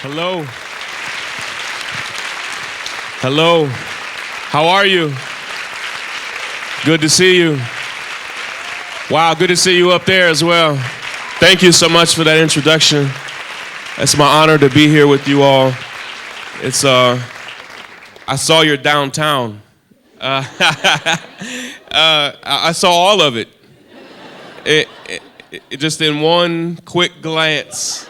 Hello. Hello. How are you? Good to see you. Wow, good to see you up there as well. Thank you so much for that introduction. It's my honor to be here with you all. I saw you're downtown. I saw all of it. It just in one quick glance.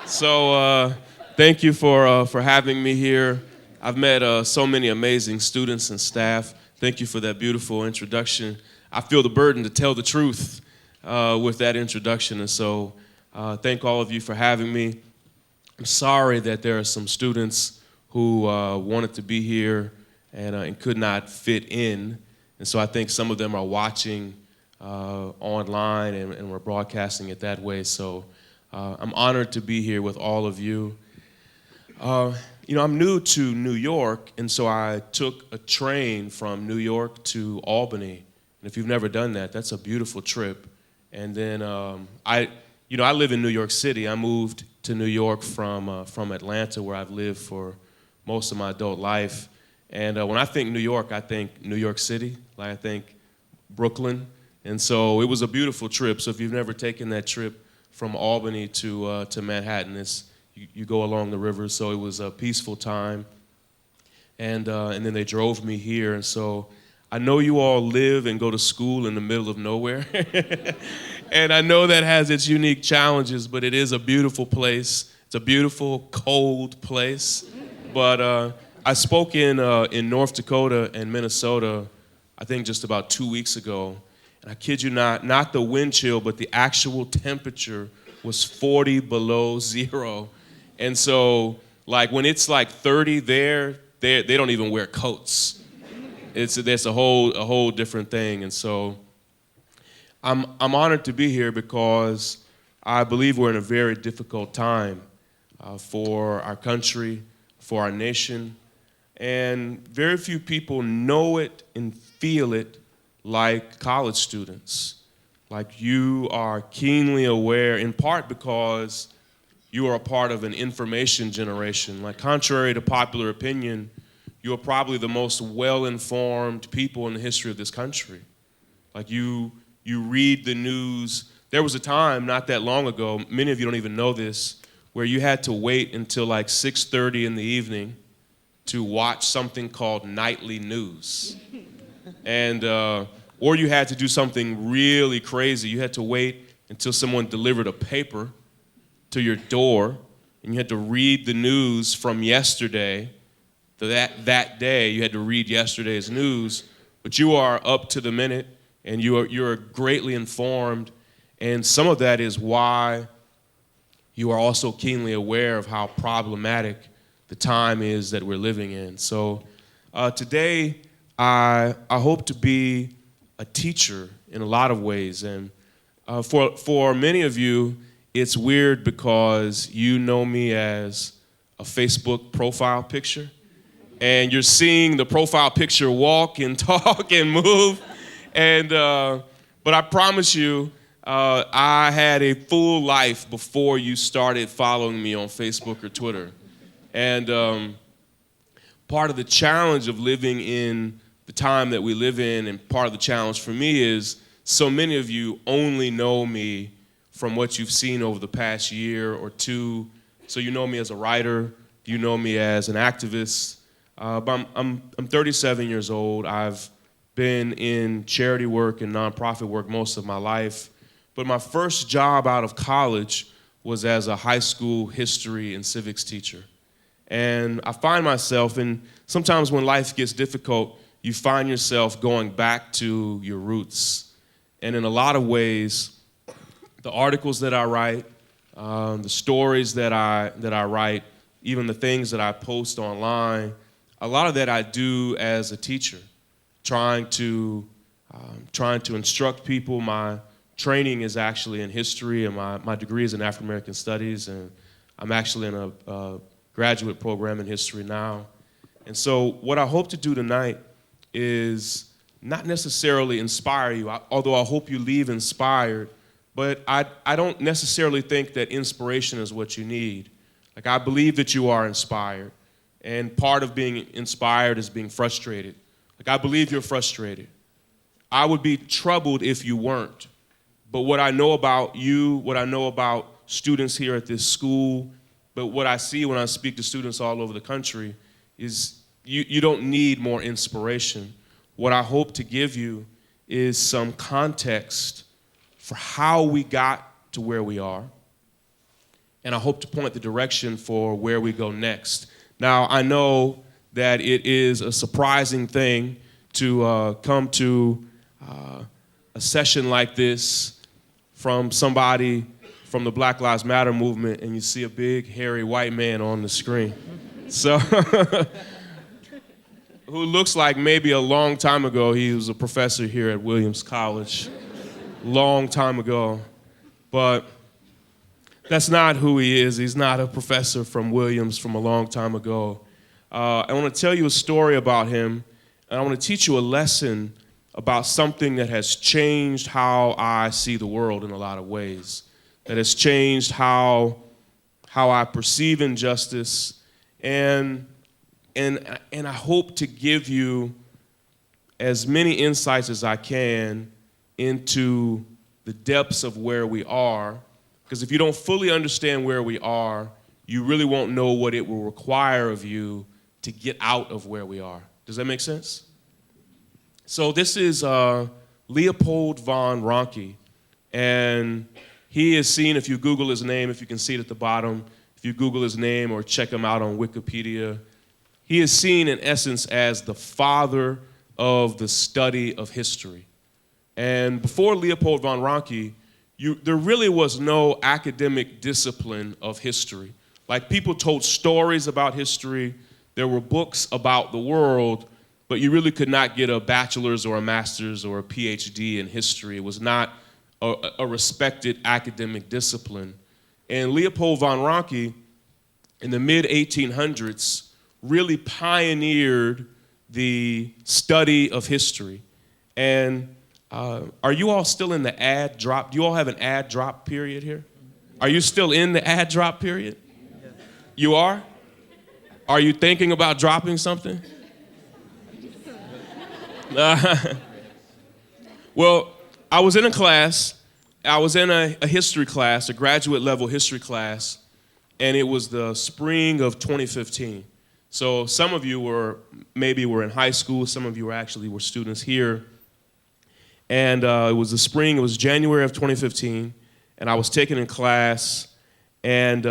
So thank you for having me here. I've met so many amazing students and staff. Thank you for that beautiful introduction. I feel the burden to tell the truth with that introduction, and so thank all of you for having me. I'm sorry that there are some students who wanted to be here and could not fit in, and so I think some of them are watching online and we're broadcasting it that way. So I'm honored to be here with all of you. I'm new to New York, and so I took a train from New York to Albany. And if you've never done that, that's a beautiful trip. And then I live in New York City. I moved to New York from Atlanta, where I've lived for most of my adult life. And when I think New York, I think New York City. Like I think Brooklyn. And so it was a beautiful trip. So if you've never taken that trip from Albany to Manhattan, you go along the river. So it was a peaceful time. And then they drove me here. And so I know you all live and go to school in the middle of nowhere. And I know that has its unique challenges, but it is a beautiful place. It's a beautiful, cold place. But I spoke in North Dakota and Minnesota, I think just about 2 weeks ago. And I kid you not the wind chill, but the actual temperature was 40 below zero. And so, like, when it's like 30 there, they don't even wear coats. There's a whole different thing. And so I'm honored to be here because I believe we're in a very difficult time for our country, for our nation. And very few people know it and feel it like college students. Like you are keenly aware, in part because you are a part of an information generation. Like contrary to popular opinion, you are probably the most well-informed people in the history of this country. Like you read the news. There was a time not that long ago, many of you don't even know this, where you had to wait until like 6:30 in the evening to watch something called nightly news. And or you had to do something really crazy. You had to wait until someone delivered a paper to your door, and you had to read the news from yesterday. That day, you had to read yesterday's news, but you are up to the minute, and you're greatly informed, and some of that is why you are also keenly aware of how problematic the time is that we're living in. So today, I hope to be a teacher in a lot of ways, and for many of you, it's weird because you know me as a Facebook profile picture, and you're seeing the profile picture walk and talk and move, and but I promise you, I had a full life before you started following me on Facebook or Twitter, and part of the challenge of living in the time that we live in, and part of the challenge for me is so many of you only know me from what you've seen over the past year or two. So you know me as a writer, you know me as an activist. But I'm 37 years old. I've been in charity work and nonprofit work most of my life. But my first job out of college was as a high school history and civics teacher. And I find myself, and sometimes when life gets difficult, you find yourself going back to your roots. And in a lot of ways, the articles that I write, the stories that I write, even the things that I post online, a lot of that I do as a teacher, trying to instruct people. My training is actually in history, and my degree is in African American studies, and I'm actually in a graduate program in history now. And so what I hope to do tonight is not necessarily inspire you, although I hope you leave inspired, but I don't necessarily think that inspiration is what you need. Like, I believe that you are inspired. And part of being inspired is being frustrated. Like, I believe you're frustrated. I would be troubled if you weren't. But what I know about you, what I know about students here at this school, but what I see when I speak to students all over the country is you don't need more inspiration. What I hope to give you is some context for how we got to where we are. And I hope to point the direction for where we go next. Now, I know that it is a surprising thing to come to a session like this from somebody from the Black Lives Matter movement, and you see a big, hairy white man on the screen. So, who looks like maybe a long time ago he was a professor here at Williams College. Long time ago. But that's not who he is. He's not a professor from Williams from a long time ago. I want to tell you a story about him, and I want to teach you a lesson about something that has changed how I see the world in a lot of ways, that has changed how I perceive injustice, and I hope to give you as many insights as I can into the depths of where we are, because if you don't fully understand where we are, you really won't know what it will require of you to get out of where we are. Does that make sense? So this is Leopold von Ranke, and he is seen, if you Google his name, if you can see it at the bottom, if you Google his name or check him out on Wikipedia, he is seen in essence as the father of the study of history. And before Leopold von Ranke, there really was no academic discipline of history. Like, people told stories about history, there were books about the world, but you really could not get a bachelor's or a master's or a PhD in history. It was not a respected academic discipline. And Leopold von Ranke, in the mid-1800s, really pioneered the study of history. And are you all still in the ad drop? Do you all have an ad drop period here? Are you still in the ad drop period? You are? Are you thinking about dropping something? Well, I was in a class. I was in a history class, a graduate level history class, and it was the spring of 2015. So some of you maybe were in high school. Some of you were students here. And it was the spring, it was January of 2015, and I was taking in class, and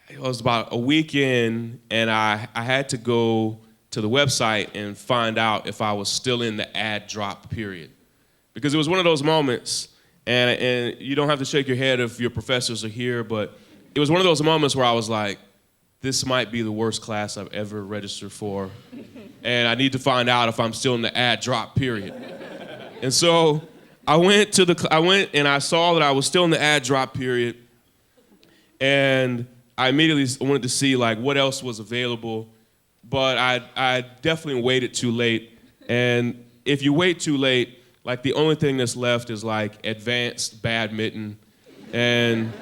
it was about a week in, and I had to go to the website and find out if I was still in the ad drop period. Because it was one of those moments, and you don't have to shake your head if your professors are here, but it was one of those moments where I was like, this might be the worst class I've ever registered for, and I need to find out if I'm still in the ad drop period. And so I went and I saw that I was still in the ad drop period, and I immediately wanted to see like what else was available, but I definitely waited too late. And if you wait too late, like the only thing that's left is like advanced badminton and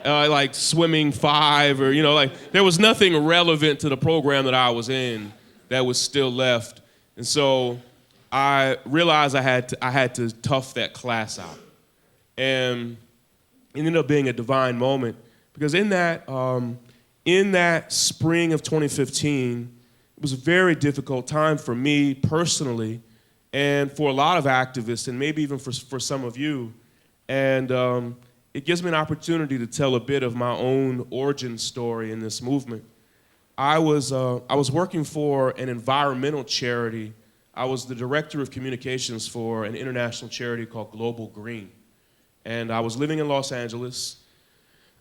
like swimming 5, or like there was nothing relevant to the program that I was in that was still left. And so I realized I had to tough that class out. And it ended up being a divine moment, because in that spring of 2015, it was a very difficult time for me personally, and for a lot of activists, and maybe even for some of you. And it gives me an opportunity to tell a bit of my own origin story in this movement. I was working for an environmental charity. I was the director of communications for an international charity called Global Green. And I was living in Los Angeles.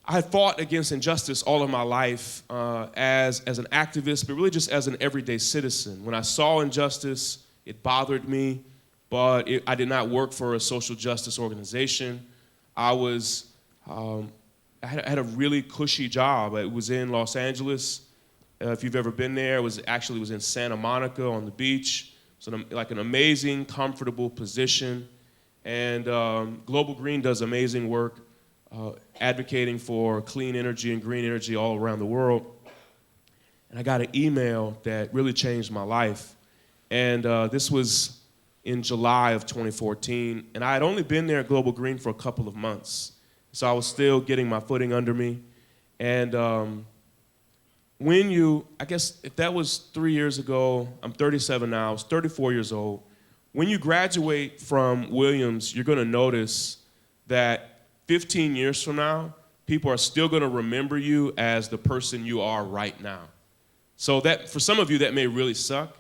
I had fought against injustice all of my life as an activist, but really just as an everyday citizen. When I saw injustice, it bothered me, but I did not work for a social justice organization. I had a really cushy job. It was in Los Angeles. If you've ever been there, it was in Santa Monica on the beach. So like an amazing, comfortable position. And Global Green does amazing work. advocating for clean energy and green energy all around the world. And I got an email that really changed my life. And this was in July of 2014. And I had only been there at Global Green for a couple of months. So I was still getting my footing under me. And I guess if that was 3 years ago, I'm 37 now, I was 34 years old. When you graduate from Williams, you're gonna notice that 15 years from now, people are still gonna remember you as the person you are right now. So that, for some of you, that may really suck.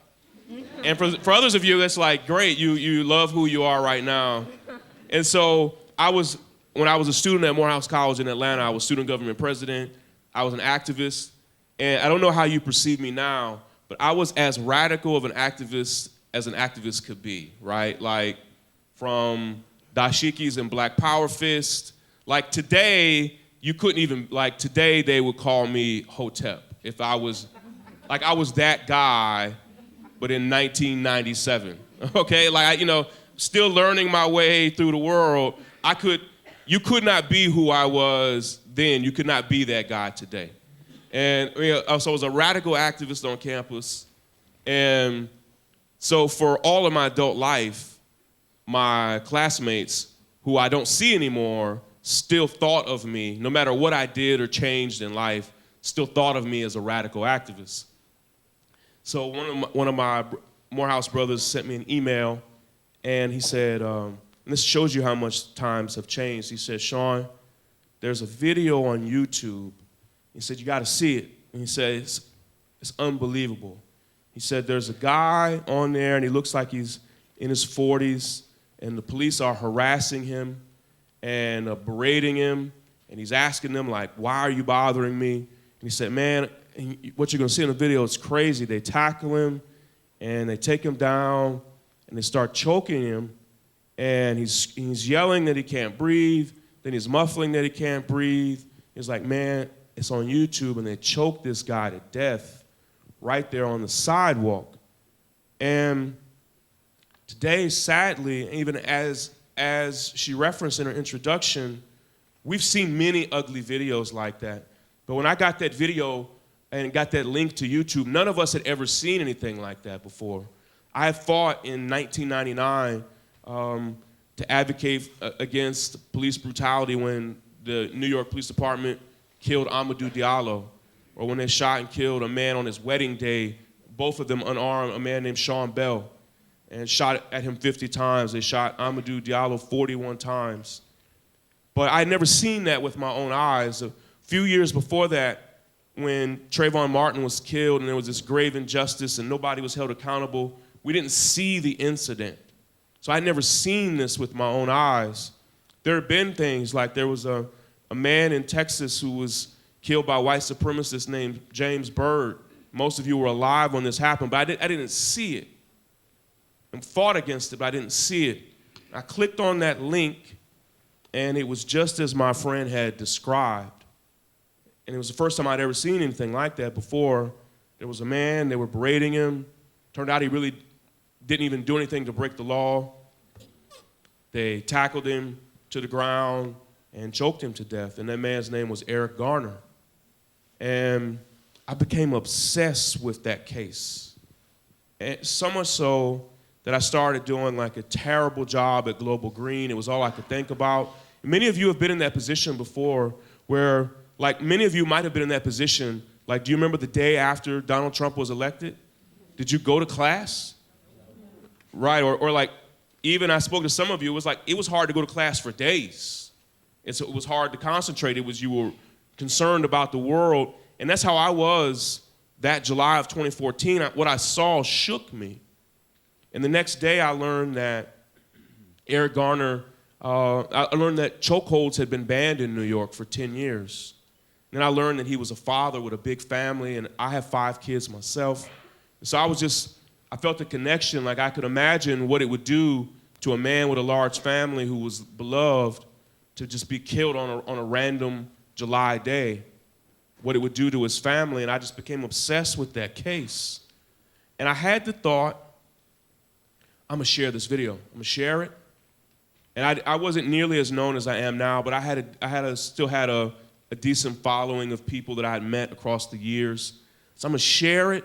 And for others of you, that's like, great, you love who you are right now. And so when I was a student at Morehouse College in Atlanta, I was student government president, I was an activist, and I don't know how you perceive me now, but I was as radical of an activist as an activist could be, right? Like, from dashikis and Black Power Fist. Like, today, you couldn't even, like, today they would call me Hotep if I was that guy, but in 1997, okay? Like, still learning my way through the world, you could not be who I was then. You could not be that guy today. And so I was a radical activist on campus. And so for all of my adult life, my classmates, who I don't see anymore, still thought of me, no matter what I did or changed in life, still thought of me as a radical activist. So one of my Morehouse brothers sent me an email, and he said, and this shows you how much times have changed. He said, Shaun, there's a video on YouTube. He said, you gotta see it. And he said, it's unbelievable. He said, there's a guy on there, and he looks like he's in his 40s, and the police are harassing him and berating him, and he's asking them, like, why are you bothering me? And he said, man, what you're gonna see in the video is crazy. They tackle him, and they take him down, and they start choking him, and he's yelling that he can't breathe, then he's muffling that he can't breathe. He's like, man, it's on YouTube, and they choked this guy to death right there on the sidewalk. And today, sadly, even as she referenced in her introduction, we've seen many ugly videos like that. But when I got that video and got that link to YouTube, none of us had ever seen anything like that before. I had fought in 1999 to advocate against police brutality when the New York Police Department killed Amadou Diallo, or when they shot and killed a man on his wedding day, both of them unarmed, a man named Sean Bell, and shot at him 50 times. They shot Amadou Diallo 41 times. But I had never seen that with my own eyes. A few years before that, when Trayvon Martin was killed and there was this grave injustice and nobody was held accountable, we didn't see the incident. So I'd never seen this with my own eyes. There have been things like there was a man in Texas who was killed by white supremacists named James Byrd. Most of you were alive when this happened, but I didn't see it. And fought against it, but I didn't see it. I clicked on that link, and it was just as my friend had described. And it was the first time I'd ever seen anything like that before. There was a man, they were berating him. Turned out he really didn't even do anything to break the law. They tackled him to the ground and choked him to death. And that man's name was Eric Garner. And I became obsessed with that case. And so much so that I started doing like a terrible job at Global Green. It was all I could think about. Many of you have been in that position before where, like, many of you might have been in that position. Like, do you remember the day after Donald Trump was elected? Did you go to class? Right, or like, even I spoke to some of you, it was hard to go to class for days. It was hard to concentrate. You were concerned about the world. And that's how I was that July of 2014. What I saw shook me. And the next day I learned that Eric Garner, I learned that chokeholds had been banned in New York for 10 years. Then I learned that he was a father with a big family, and I have 5 kids myself. So I felt a connection, like I could imagine what it would do to a man with a large family who was beloved to just be killed on a random July day, what it would do to his family, and I just became obsessed with that case. And I had the thought, I'm gonna share this video. I'm gonna share it, And I wasn't nearly as known as I am now, but still had a decent following of people that I had met across the years. So I'm gonna share it,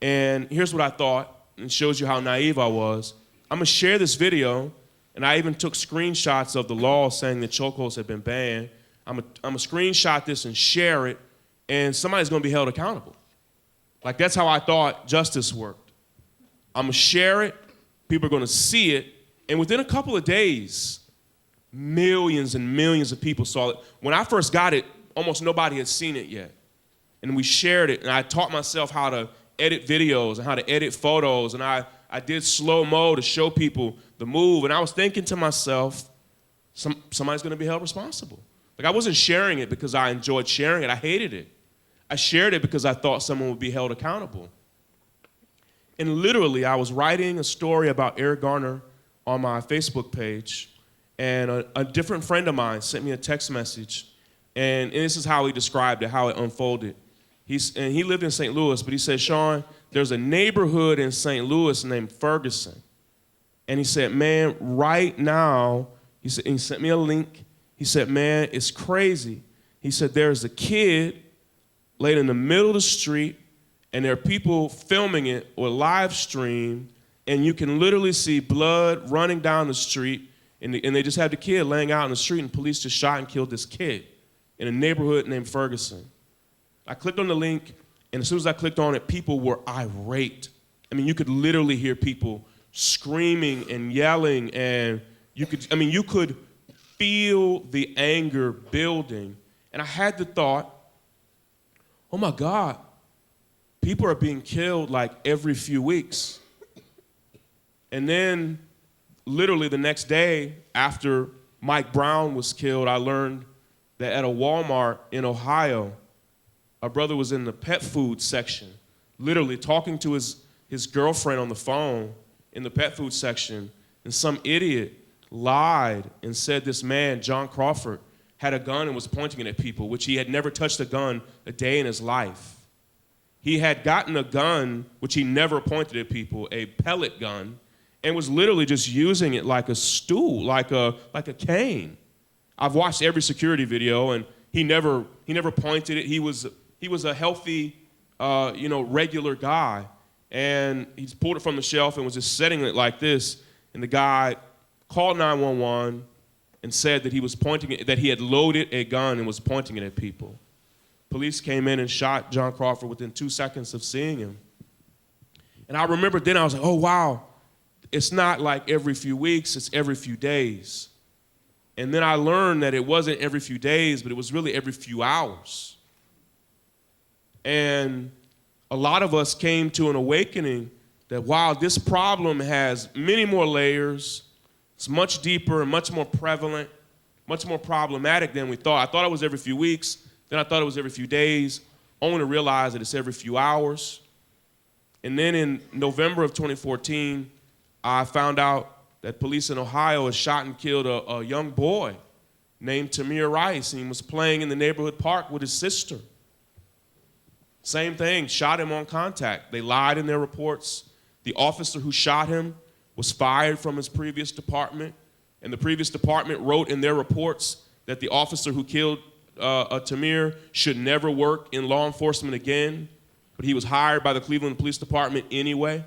and here's what I thought, and it shows you how naive I was. I'm gonna share this video, and I even took screenshots of the law saying that chokeholds had been banned. I'm gonna screenshot this and share it, and somebody's gonna be held accountable. Like, that's how I thought justice worked. I'm gonna share it, people are gonna see it, and within a couple of days, millions and millions of people saw it. When I first got it, almost nobody had seen it yet. And we shared it, and I taught myself how to edit videos and how to edit photos, and I did slow-mo to show people the move, and I was thinking to myself, somebody's gonna be held responsible. Like, I wasn't sharing it because I enjoyed sharing it, I hated it. I shared it because I thought someone would be held accountable. And literally, I was writing a story about Eric Garner on my Facebook page, and a different friend of mine sent me a text message, and this is how he described it, how it unfolded. And he lived in St. Louis, but he said, Shaun, there's a neighborhood in St. Louis named Ferguson. And he said, man, right now, he sent me a link. He said, man, it's crazy. He said, there's a kid laid in the middle of the street, and there are people filming it or live stream, and you can literally see blood running down the street, and they just had the kid laying out in the street, and police just shot and killed this kid in a neighborhood named Ferguson. I clicked on the link, and as soon as I clicked on it, people were irate. I mean, you could literally hear people screaming and yelling, and you could feel the anger building. And I had the thought, oh my God, people are being killed like every few weeks. And then literally the next day after Mike Brown was killed, I learned that at a Walmart in Ohio, a brother was in the pet food section, literally talking to his girlfriend on the phone in the pet food section, and some idiot lied and said this man, John Crawford, had a gun and was pointing it at people, which he had never touched a gun a day in his life. He had gotten a gun, which he never pointed at people, a pellet gun, and was literally just using it like a stool, like a cane. I've watched every security video, and he never pointed it. He was a healthy, regular guy, and he just pulled it from the shelf and was just setting it like this. And the guy called 911 and said that he had loaded a gun and was pointing it at people. Police came in and shot John Crawford within 2 seconds of seeing him. And I remember then I was like, oh wow, it's not like every few weeks, it's every few days. And then I learned that it wasn't every few days, but it was really every few hours. And a lot of us came to an awakening that, wow, this problem has many more layers. It's much deeper and much more prevalent, much more problematic than we thought. I thought it was every few weeks, then I thought it was every few days, only to realize that it's every few hours. And then in November of 2014, I found out that police in Ohio had shot and killed a young boy named Tamir Rice, and he was playing in the neighborhood park with his sister. Same thing, shot him on contact. They lied in their reports. The officer who shot him was fired from his previous department, and the previous department wrote in their reports that the officer who killed Tamir should never work in law enforcement again, but he was hired by the Cleveland Police Department anyway,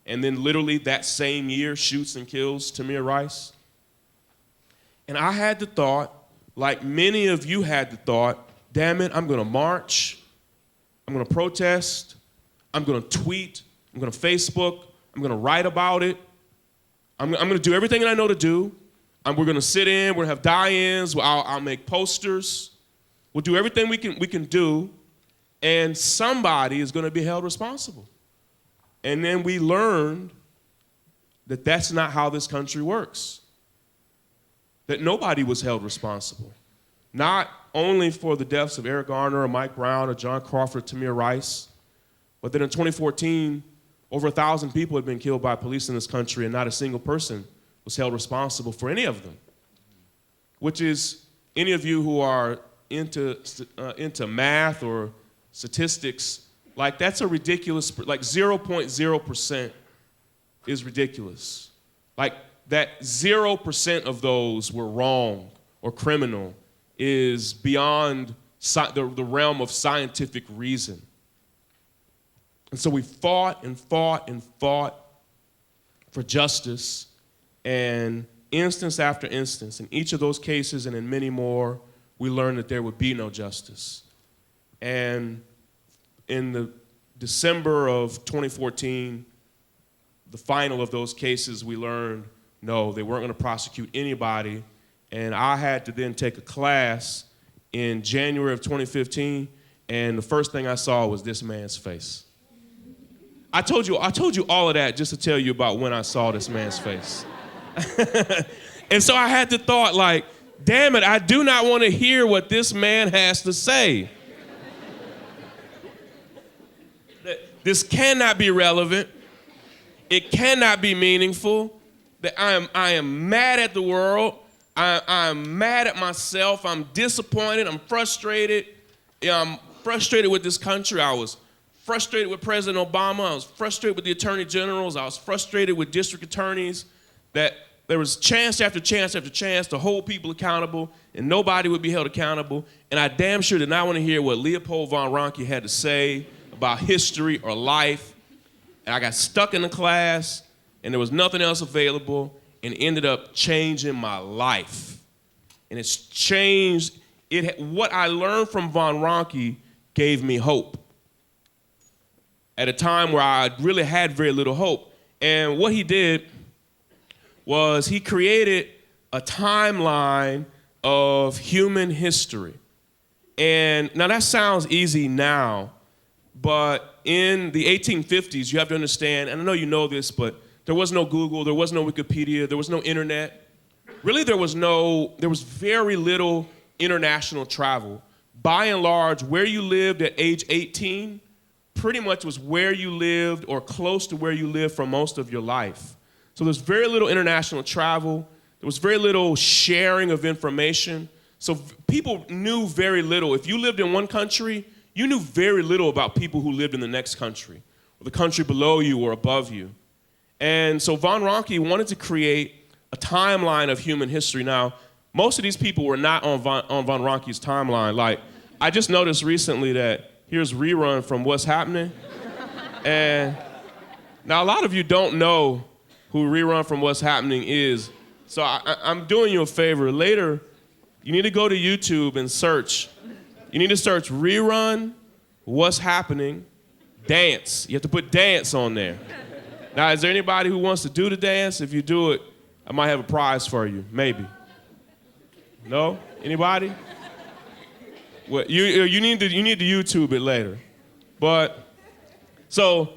and then literally that same year shoots and kills Tamir Rice. And I had the thought, like many of you had the thought, damn it, I'm gonna march, I'm gonna protest, I'm gonna tweet, I'm gonna Facebook, I'm gonna write about it, I'm gonna do everything that I know to do. We're gonna sit in, we're gonna have die-ins, I'll make posters, we'll do everything we can do, and somebody is gonna be held responsible. And then we learned that that's not how this country works. That nobody was held responsible. Not only for the deaths of Eric Garner or Mike Brown or John Crawford, Tamir Rice, but then in 2014, over 1,000 people had been killed by police in this country, and not a single person was held responsible for any of them. Which is, any of you who are into math or statistics, like that's a ridiculous, like 0.0% is ridiculous. Like that 0% of those were wrong or criminal is beyond the realm of scientific reason. And so we fought and fought and fought for justice, and instance after instance, in each of those cases and in many more, we learned that there would be no justice. And in the December of 2014, the final of those cases, we learned, no, they weren't going to prosecute anybody. And I had to then take a class in January of 2015, and the first thing I saw was this man's face. I told you all of that just to tell you about when I saw this man's face. And so I had the thought, like, damn it, I do not want to hear what this man has to say. This cannot be relevant. It cannot be meaningful. That I am mad at the world. I'm mad at myself. I'm disappointed. I'm frustrated. I'm frustrated with this country. I was frustrated with President Obama. I was frustrated with the attorney generals. I was frustrated with district attorneys. That there was chance after chance after chance to hold people accountable, and nobody would be held accountable. And I damn sure did not want to hear what Leopold von Ranke had to say about history or life. And I got stuck in the class, and there was nothing else available, and ended up changing my life. And it's changed. What I learned from von Ranke gave me hope at a time where I really had very little hope. And what he did was he created a timeline of human history. And now that sounds easy now, but in the 1850s, you have to understand, and I know you know this, but there was no Google, there was no Wikipedia, there was no internet. Really, there was very little international travel. By and large, where you lived at age 18 pretty much was where you lived or close to where you lived for most of your life. So there's very little international travel. There was very little sharing of information. So people knew very little. If you lived in one country, you knew very little about people who lived in the next country, or the country below you or above you. And so von Ranke wanted to create a timeline of human history. Now, most of these people were not on von Ranke's timeline. Like, I just noticed recently that here's Rerun from What's Happening. And now a lot of you don't know who Rerun from What's Happening is. So I'm doing you a favor. Later, you need to go to YouTube and search. You need to search Rerun, What's Happening, Dance. You have to put dance on there. Now, is there anybody who wants to do the dance? If you do it, I might have a prize for you, maybe. No? Anybody? Well, you need to YouTube it later. But, so,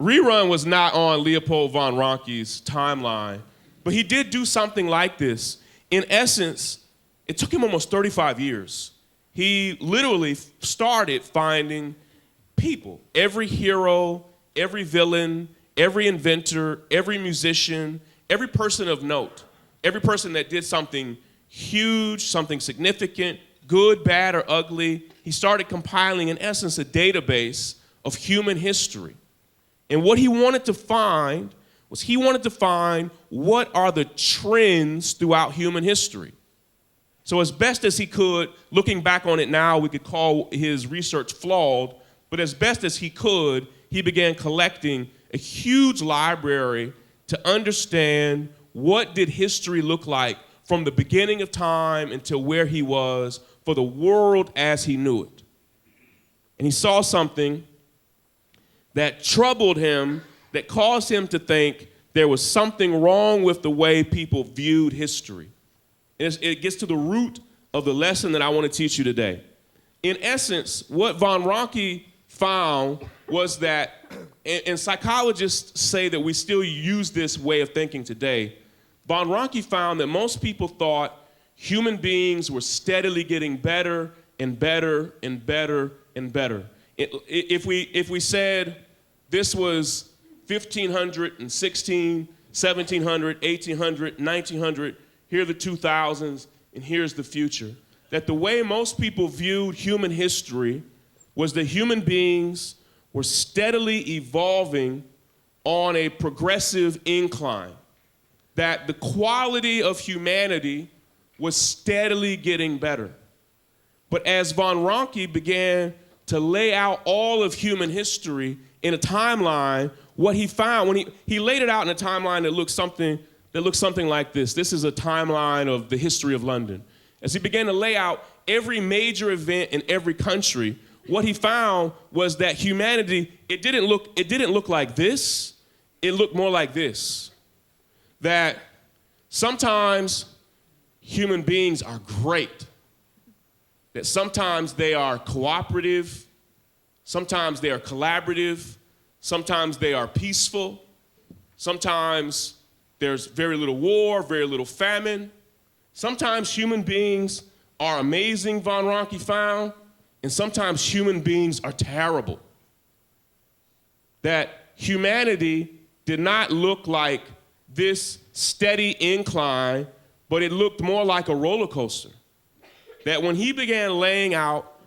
Rerun was not on Leopold von Ranke's timeline, but he did do something like this. In essence, it took him almost 35 years. He literally started finding people, every hero, every villain, every inventor, every musician, every person of note, every person that did something huge, something significant, good, bad, or ugly. He started compiling, in essence, a database of human history. And what he wanted to find was what are the trends throughout human history. So as best as he could, looking back on it now, we could call his research flawed, but as best as he could, he began collecting a huge library to understand what did history look like from the beginning of time until where he was for the world as he knew it. And he saw something that troubled him, that caused him to think there was something wrong with the way people viewed history. And it gets to the root of the lesson that I want to teach you today. In essence, what von Ranke found was that, and psychologists say that we still use this way of thinking today, von Ranke found that most people thought human beings were steadily getting better and better and better and better. If we said this was 1500 and 16, 1700, 1800, 1900, here are the 2000s, and here's the future. That the way most people viewed human history was that human beings were steadily evolving on a progressive incline. that the quality of humanity was steadily getting better. But as von Ranke began to lay out all of human history in a timeline, what he found, when he laid it out in a timeline that looks something like this. This is a timeline of the history of London. As he began to lay out every major event in every country, what he found was that humanity, it didn't look like this, it looked more like this. That sometimes human beings are great. That sometimes they are cooperative, sometimes they are collaborative, sometimes they are peaceful, sometimes there's very little war, very little famine. Sometimes human beings are amazing, von Ranke found, and sometimes human beings are terrible. That humanity did not look like this steady incline, but it looked more like a roller coaster. That when he began laying out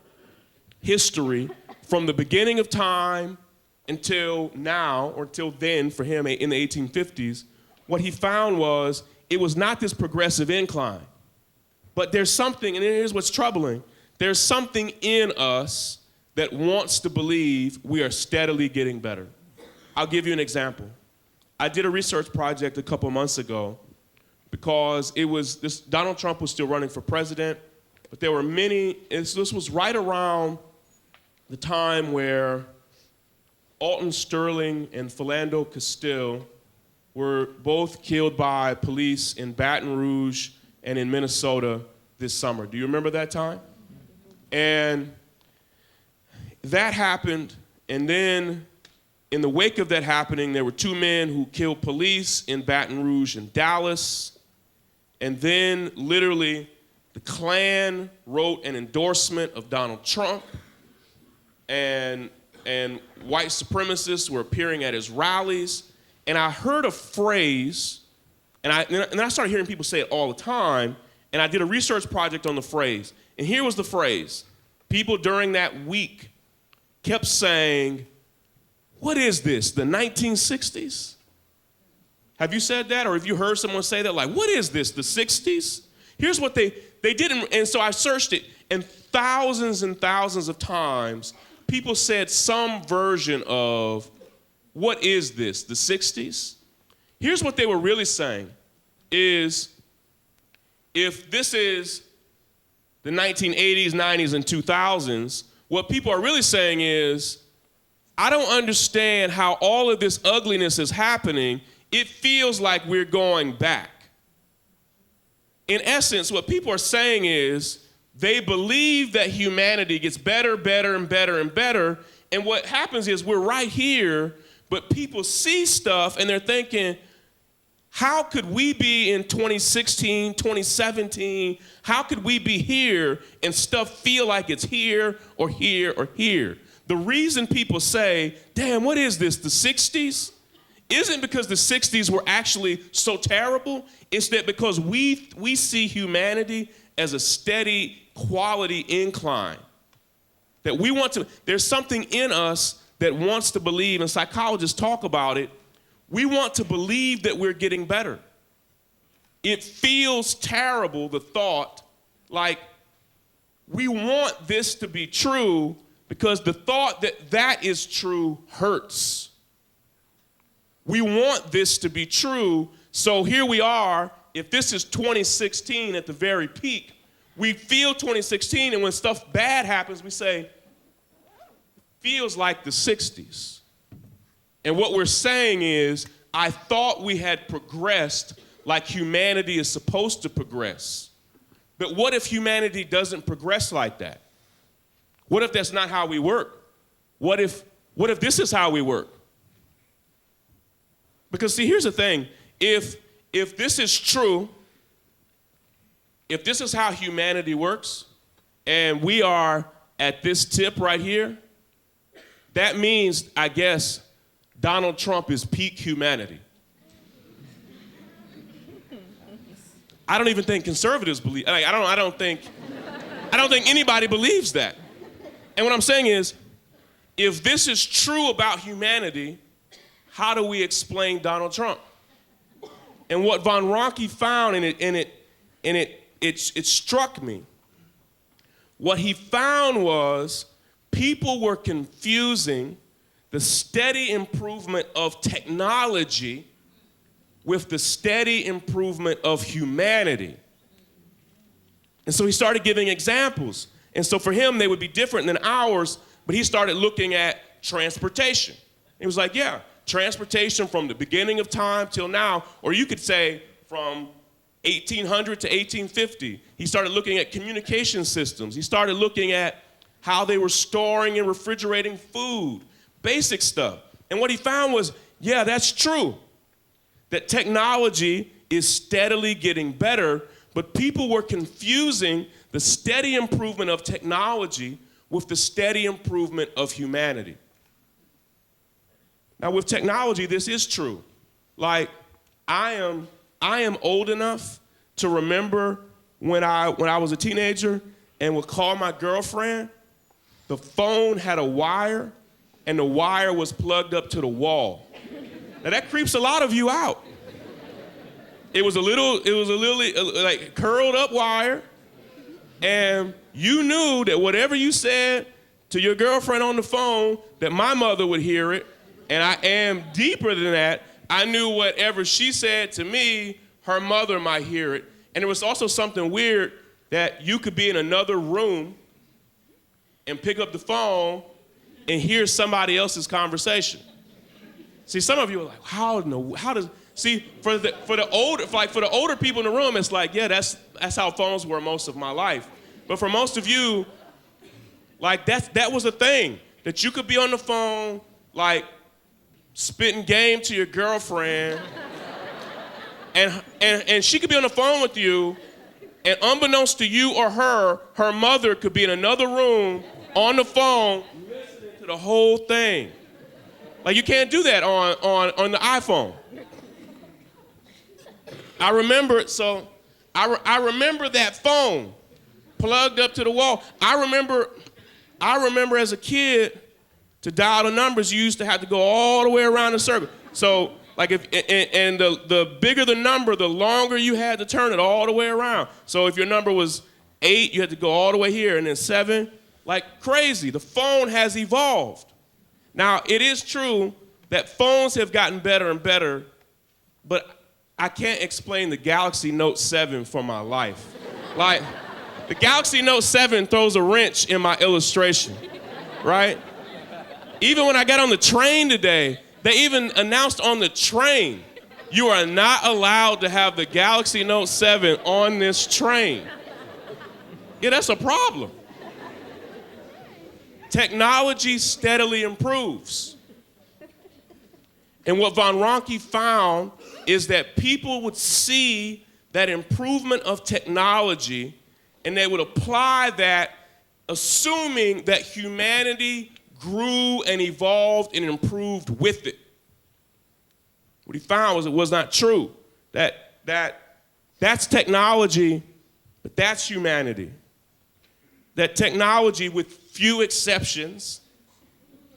history from the beginning of time until now, or until then for him in the 1850s, what he found was it was not this progressive incline. But there's something, and here's what's troubling, there's something in us that wants to believe we are steadily getting better. I'll give you an example. I did a research project a couple months ago because Donald Trump was still running for president, but there were many, this was right around the time where Alton Sterling and Philando Castile were both killed by police in Baton Rouge and in Minnesota this summer. Do you remember that time? And that happened, and then in the wake of that happening, there were two men who killed police in Baton Rouge and Dallas, and then literally the Klan wrote an endorsement of Donald Trump, and white supremacists were appearing at his rallies, and I heard a phrase, and I started hearing people say it all the time, and I did a research project on the phrase, and here was the phrase. People during that week kept saying, "What is this, the 1960s?" Have you said that, or have you heard someone say that, like, "What is this, the 60s?" Here's what they didn't, and so I searched it, and thousands of times, people said some version of, "What is this, the 60s?" Here's what they were really saying is, if this is the 1980s, 90s, and 2000s, what people are really saying is, I don't understand how all of this ugliness is happening. It feels like we're going back. In essence, what people are saying is they believe that humanity gets better, better, and better, and better. And what happens is we're right here, but people see stuff and they're thinking, how could we be in 2016, 2017? How could we be here and stuff feel like it's here or here or here? The reason people say, damn, what is this, the 60s? Isn't because the 60s were actually so terrible. It's that because we see humanity as a steady quality incline. That we want to, there's something in us that wants to believe, and psychologists talk about it, we want to believe that we're getting better. It feels terrible, the thought, like we want this to be true because the thought that that is true hurts. We want this to be true, so here we are. If this is 2016 at the very peak, we feel 2016, and when stuff bad happens, we say, feels like the 60s. And what we're saying is, I thought we had progressed like humanity is supposed to progress. But what if humanity doesn't progress like that? What if that's not how we work? What if this is how we work? Because see, here's the thing. If this is true, if this is how humanity works, and we are at this tip right here, that means, I guess, Donald Trump is peak humanity. I don't even think conservatives believe. Like, I don't think anybody believes that. And what I'm saying is, if this is true about humanity, how do we explain Donald Trump? And what Von Ranke found, it struck me. What he found was people were confusing the steady improvement of technology with the steady improvement of humanity. And so he started giving examples. And so for him, they would be different than ours, but he started looking at transportation. He was like, yeah, transportation from the beginning of time till now, or you could say from 1800 to 1850. He started looking at communication systems. He started looking at how they were storing and refrigerating food, basic stuff. And what he found was, yeah, that's true, that technology is steadily getting better, but people were confusing the steady improvement of technology with the steady improvement of humanity. Now, with technology, this is true. Like, I am old enough to remember when I was a teenager and would call my girlfriend, the phone had a wire, and the wire was plugged up to the wall. Now, that creeps a lot of you out. It was a little like curled up wire, and you knew that whatever you said to your girlfriend on the phone, that my mother would hear it, and I am deeper than that. I knew whatever she said to me, her mother might hear it. And there was also something weird that you could be in another room and pick up the phone and hear somebody else's conversation. See, some of you are like, how does, see, for the older people in the room, it's like, yeah, that's how phones were most of my life. But for most of you, like that was a thing, that you could be on the phone, like spitting game to your girlfriend, and she could be on the phone with you, and unbeknownst to you or her mother could be in another room on the phone listening to the whole thing. Like, you can't do that on the iPhone. I remember that phone plugged up to the wall. I remember as a kid, to dial the numbers, you used to have to go all the way around the circle. So, like, the bigger the number, the longer you had to turn it all the way around. So if your number was 8, you had to go all the way here, and then 7, like crazy. The phone has evolved. Now, it is true that phones have gotten better and better, but I can't explain the Galaxy Note 7 for my life. Like, the Galaxy Note 7 throws a wrench in my illustration, right? Even when I got on the train today, they even announced on the train, you are not allowed to have the Galaxy Note 7 on this train. Yeah, that's a problem. Technology steadily improves. And what Von Ranke found is that people would see that improvement of technology, and they would apply that, assuming that humanity grew and evolved and improved with it. What he found was it was not true. That's technology, but that's humanity. That technology, with few exceptions,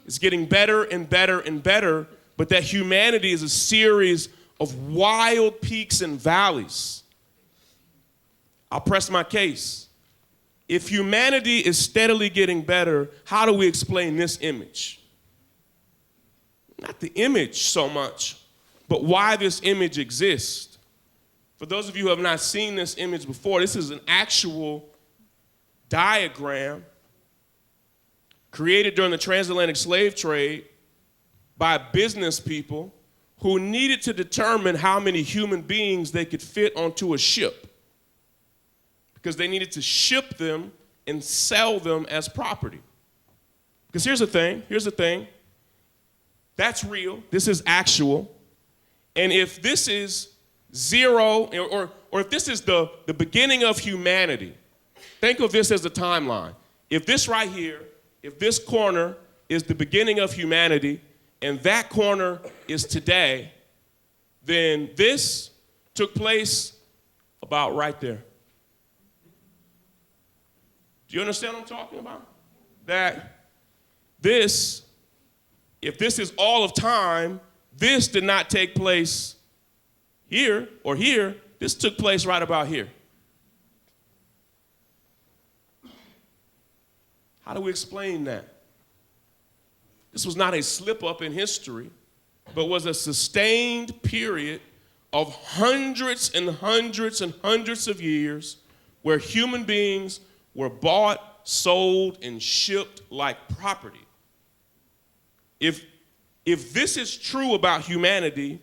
is getting better and better and better, but that humanity is a series of wild peaks and valleys. I'll press my case. If humanity is steadily getting better, how do we explain this image? Not the image so much, but why this image exists. For those of you who have not seen this image before, this is an actual diagram created during the transatlantic slave trade by business people who needed to determine how many human beings they could fit onto a ship, because they needed to ship them and sell them as property. Because here's the thing, that's real, this is actual, and if this is zero, or if this is the beginning of humanity, think of this as a timeline. If this right here, if this corner is the beginning of humanity, and that corner is today, then this took place about right there. Do you understand what I'm talking about? That this, if this is all of time, this did not take place here or here. This took place right about here. How do we explain that? This was not a slip up in history, but was a sustained period of hundreds and hundreds and hundreds of years where human beings were bought, sold, and shipped like property. If this is true about humanity,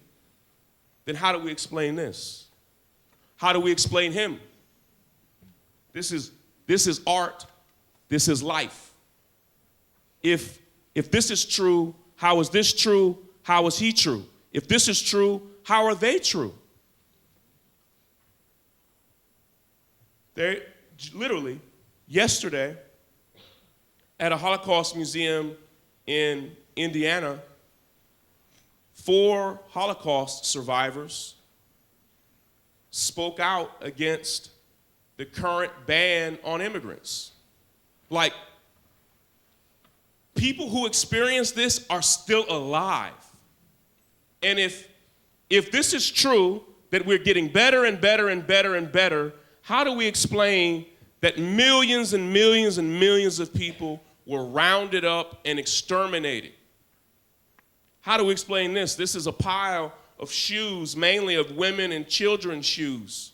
then how do we explain this? How do we explain him? This is art. This is life. If this is true, how is this true? How is he true? If this is true, how are they true? They literally, yesterday, at a Holocaust museum in Indiana, 4 Holocaust survivors spoke out against the current ban on immigrants. Like, people who experience this are still alive. And if this is true, that we're getting better and better and better and better, how do we explain that millions and millions and millions of people were rounded up and exterminated? How do we explain this? This is a pile of shoes, mainly of women and children's shoes,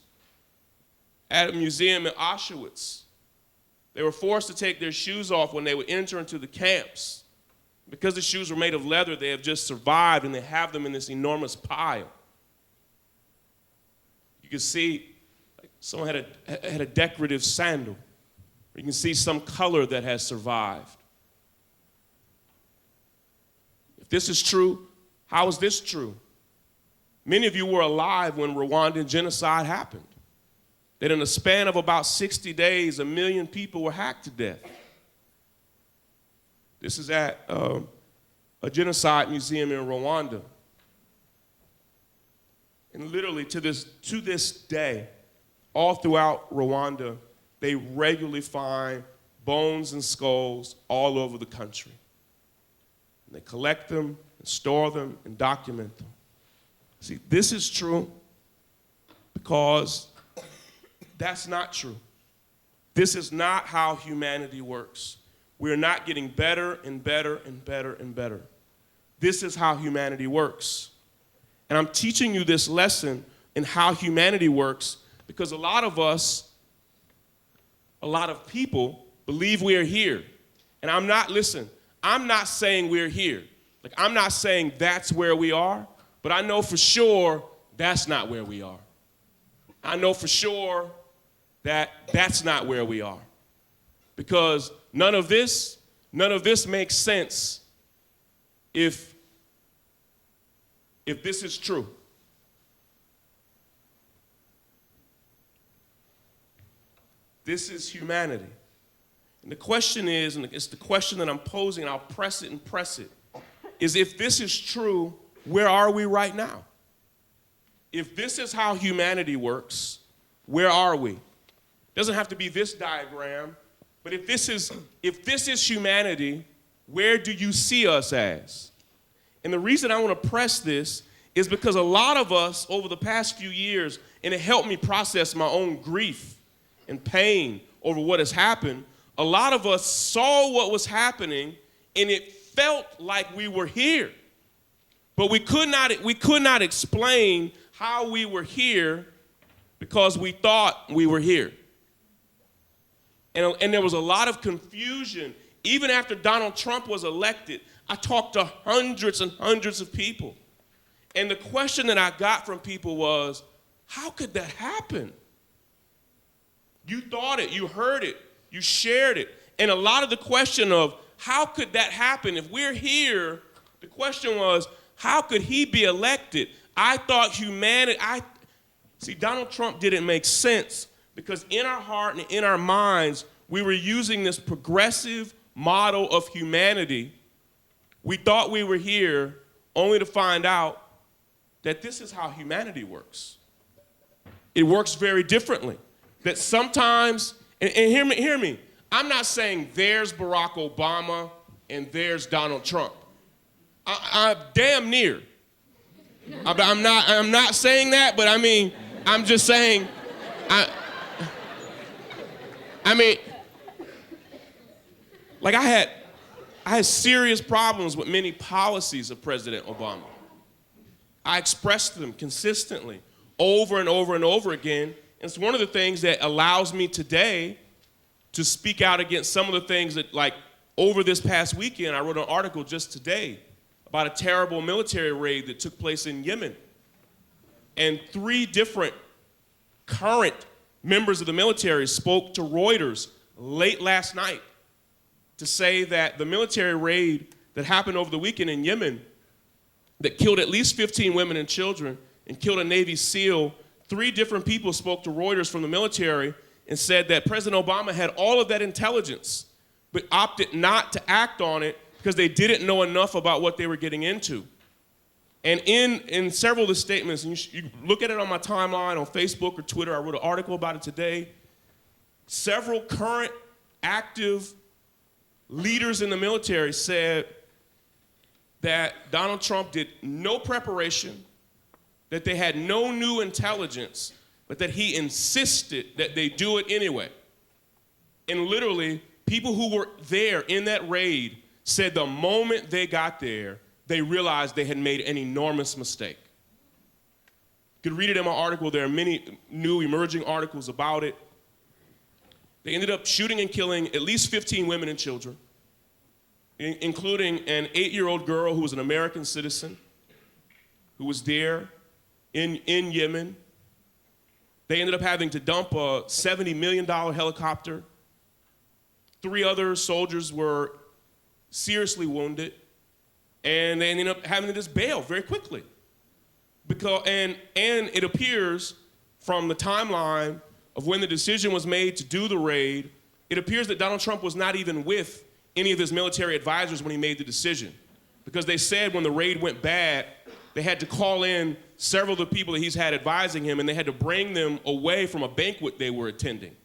at a museum in Auschwitz. They were forced to take their shoes off when they would enter into the camps. Because the shoes were made of leather, they have just survived, and they have them in this enormous pile. You can see someone had a decorative sandal. You can see some color that has survived. If this is true, how is this true? Many of you were alive when Rwandan genocide happened. That in a span of about 60 days, 1 million people were hacked to death. This is at a genocide museum in Rwanda. And literally to this day, all throughout Rwanda, they regularly find bones and skulls all over the country. And they collect them and store them and document them. See, this is true because that's not true. This is not how humanity works. We're not getting better and better and better and better. This is how humanity works. And I'm teaching you this lesson in how humanity works because a lot of us, a lot of people believe we are here. And I'm not saying we're here. Like, I'm not saying that's where we are, but I know for sure that's not where we are. I know for sure that that's not where we are. Because none of this makes sense if this is true. This is humanity. And the question is, and it's the question that I'm posing, and I'll press it and press it, is if this is true, where are we right now? If this is how humanity works, where are we? It doesn't have to be this diagram, but if this is humanity, where do you see us as? And the reason I want to press this is because a lot of us over the past few years, and it helped me process my own grief and pain over what has happened, a lot of us saw what was happening and it felt like we were here. But we could not explain how we were here because we thought we were here. And there was a lot of confusion. Even after Donald Trump was elected, I talked to hundreds and hundreds of people. And the question that I got from people was, how could that happen? You thought it, you heard it, you shared it. And a lot of the question of how could that happen? If we're here, the question was, how could he be elected? I thought humanity, see, Donald Trump didn't make sense because in our heart and in our minds, we were using this progressive model of humanity. We thought we were here only to find out that this is how humanity works. It works very differently. That sometimes, and hear me, I'm not saying there's Barack Obama and there's Donald Trump. I'm damn near. I'm not saying that, but I mean, I'm just saying, I mean, like I had serious problems with many policies of President Obama. I expressed them consistently, over and over and over again. And it's one of the things that allows me today to speak out against some of the things that, like, over this past weekend, I wrote an article just today about a terrible military raid that took place in Yemen. And 3 different current members of the military spoke to Reuters late last night to say that the military raid that happened over the weekend in Yemen that killed at least 15 women and children and killed a Navy SEAL, 3 different people spoke to Reuters from the military and said that President Obama had all of that intelligence, but opted not to act on it because they didn't know enough about what they were getting into. And in several of the statements, and you look at it on my timeline on Facebook or Twitter, I wrote an article about it today, several current active leaders in the military said that Donald Trump did no preparation, that they had no new intelligence, but that he insisted that they do it anyway. And literally, people who were there in that raid said the moment they got there, they realized they had made an enormous mistake. You could read it in my article. There are many new emerging articles about it. They ended up shooting and killing at least 15 women and children, including an 8-year-old girl who was an American citizen who was there in Yemen. They ended up having to dump a $70 million helicopter. 3 other soldiers were seriously wounded, and they ended up having to just bail very quickly. And it appears from the timeline of when the decision was made to do the raid, it appears that Donald Trump was not even with any of his military advisors when he made the decision. Because they said when the raid went bad, they had to call in several of the people that he's had advising him, and they had to bring them away from a banquet they were attending.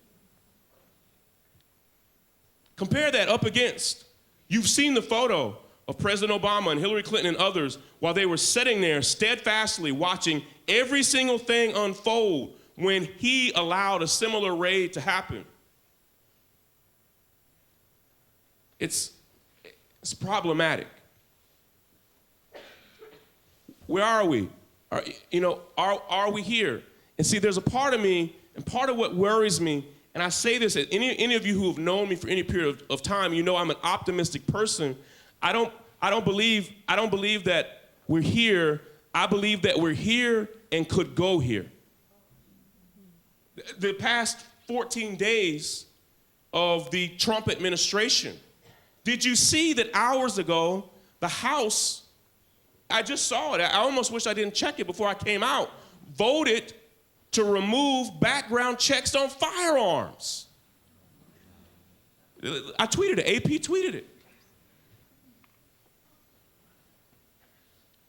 Compare that up against, you've seen the photo of President Obama and Hillary Clinton and others while they were sitting there steadfastly watching every single thing unfold when he allowed a similar raid to happen. It's problematic. Where are we? Are we here? And see, there's a part of me, and part of what worries me, and I say this, any of you who have known me for any period of time, you know I'm an optimistic person. I don't believe that we're here. I believe that we're here and could go here. The past 14 days of the Trump administration, did you see that hours ago, the House, I just saw it, I almost wish I didn't check it before I came out, voted to remove background checks on firearms. I tweeted it, AP tweeted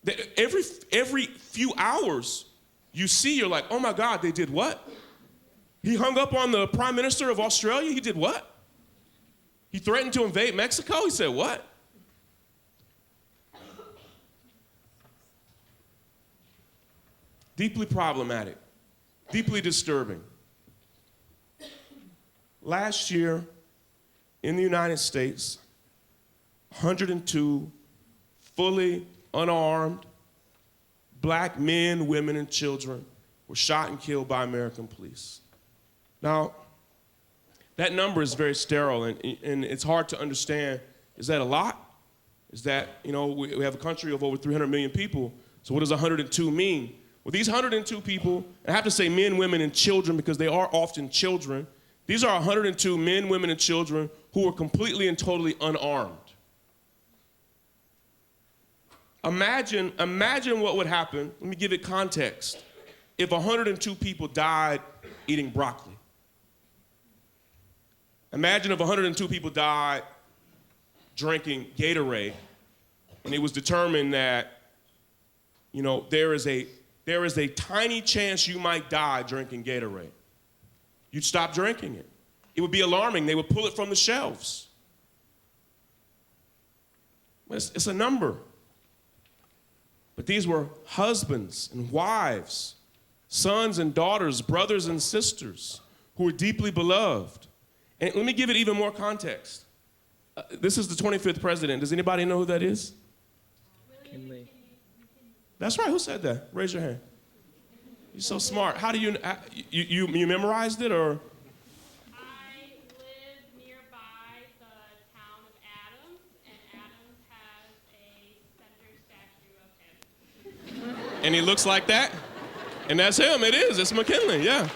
it. Every few hours, you see, you're like, oh my God, they did what? He hung up on the Prime Minister of Australia, he did what? He threatened to invade Mexico, he said what? Deeply problematic, deeply disturbing. Last year, in the United States, 102 fully unarmed black men, women, and children were shot and killed by American police. Now, that number is very sterile, and it's hard to understand. Is that a lot? Is that, we have a country of over 300 million people, so what does 102 mean? Well, these 102 people, and I have to say men, women, and children because they are often children, these are 102 men, women, and children who were completely and totally unarmed. Imagine what would happen, let me give it context, if 102 people died eating broccoli. Imagine if 102 people died drinking Gatorade, and it was determined that, there is a tiny chance you might die drinking Gatorade. You'd stop drinking it. It would be alarming. They would pull it from the shelves. It's a number. But these were husbands and wives, sons and daughters, brothers and sisters who were deeply beloved. And let me give it even more context. This is the 25th president. Does anybody know who that is? McKinley. That's right. Who said that? Raise your hand. You're so smart. How do you memorized it or? I live nearby the town of Adams, and Adams has a center statue of him. And he looks like that? And that's him. It is. It's McKinley. Yeah.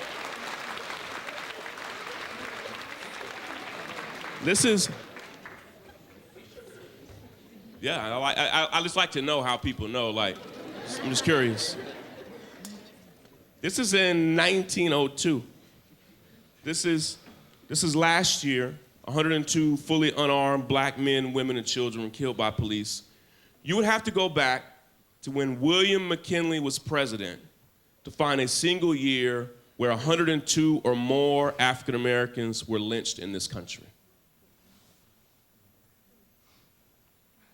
This is. Yeah, I just like to know how people know. Like, I'm just curious. This is in 1902. This is last year. 102 fully unarmed black men, women, and children were killed by police. You would have to go back to when William McKinley was president to find a single year where 102 or more African Americans were lynched in this country.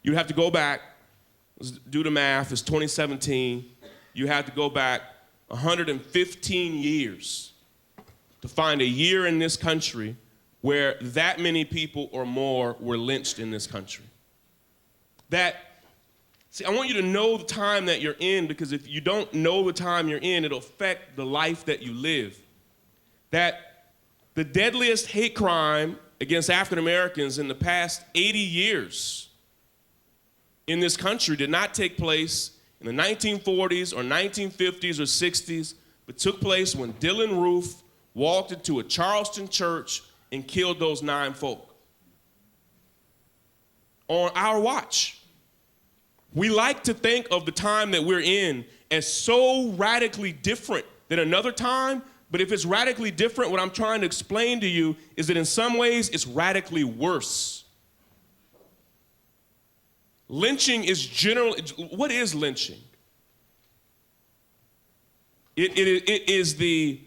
You'd have to go back, let's do the math, it's 2017. You have to go back 115 years to find a year in this country where that many people or more were lynched in this country. See, I want you to know the time that you're in, because if you don't know the time you're in, it'll affect the life that you live. That the deadliest hate crime against African Americans in the past 80 years in this country did not take place in the 1940s or 1950s or 60s, but took place when Dylan Roof walked into a Charleston church and killed those 9 folk. On our watch. We like to think of the time that we're in as so radically different than another time, but if it's radically different, what I'm trying to explain to you is that in some ways it's radically worse. Lynching is what is lynching? It is the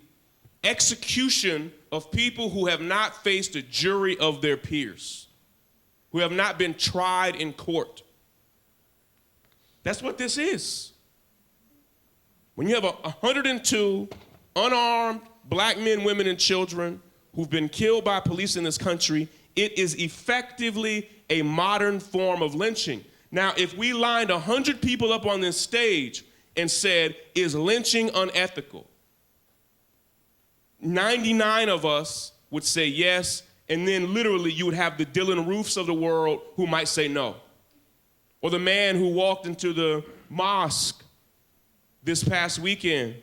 execution of people who have not faced a jury of their peers, who have not been tried in court. That's what this is. When you have 102 unarmed black men, women, and children who've been killed by police in this country, it is effectively a modern form of lynching. Now, if we lined 100 people up on this stage and said, is lynching unethical? 99 of us would say yes, and then literally you would have the Dylan Roofs of the world who might say no. Or the man who walked into the mosque this past weekend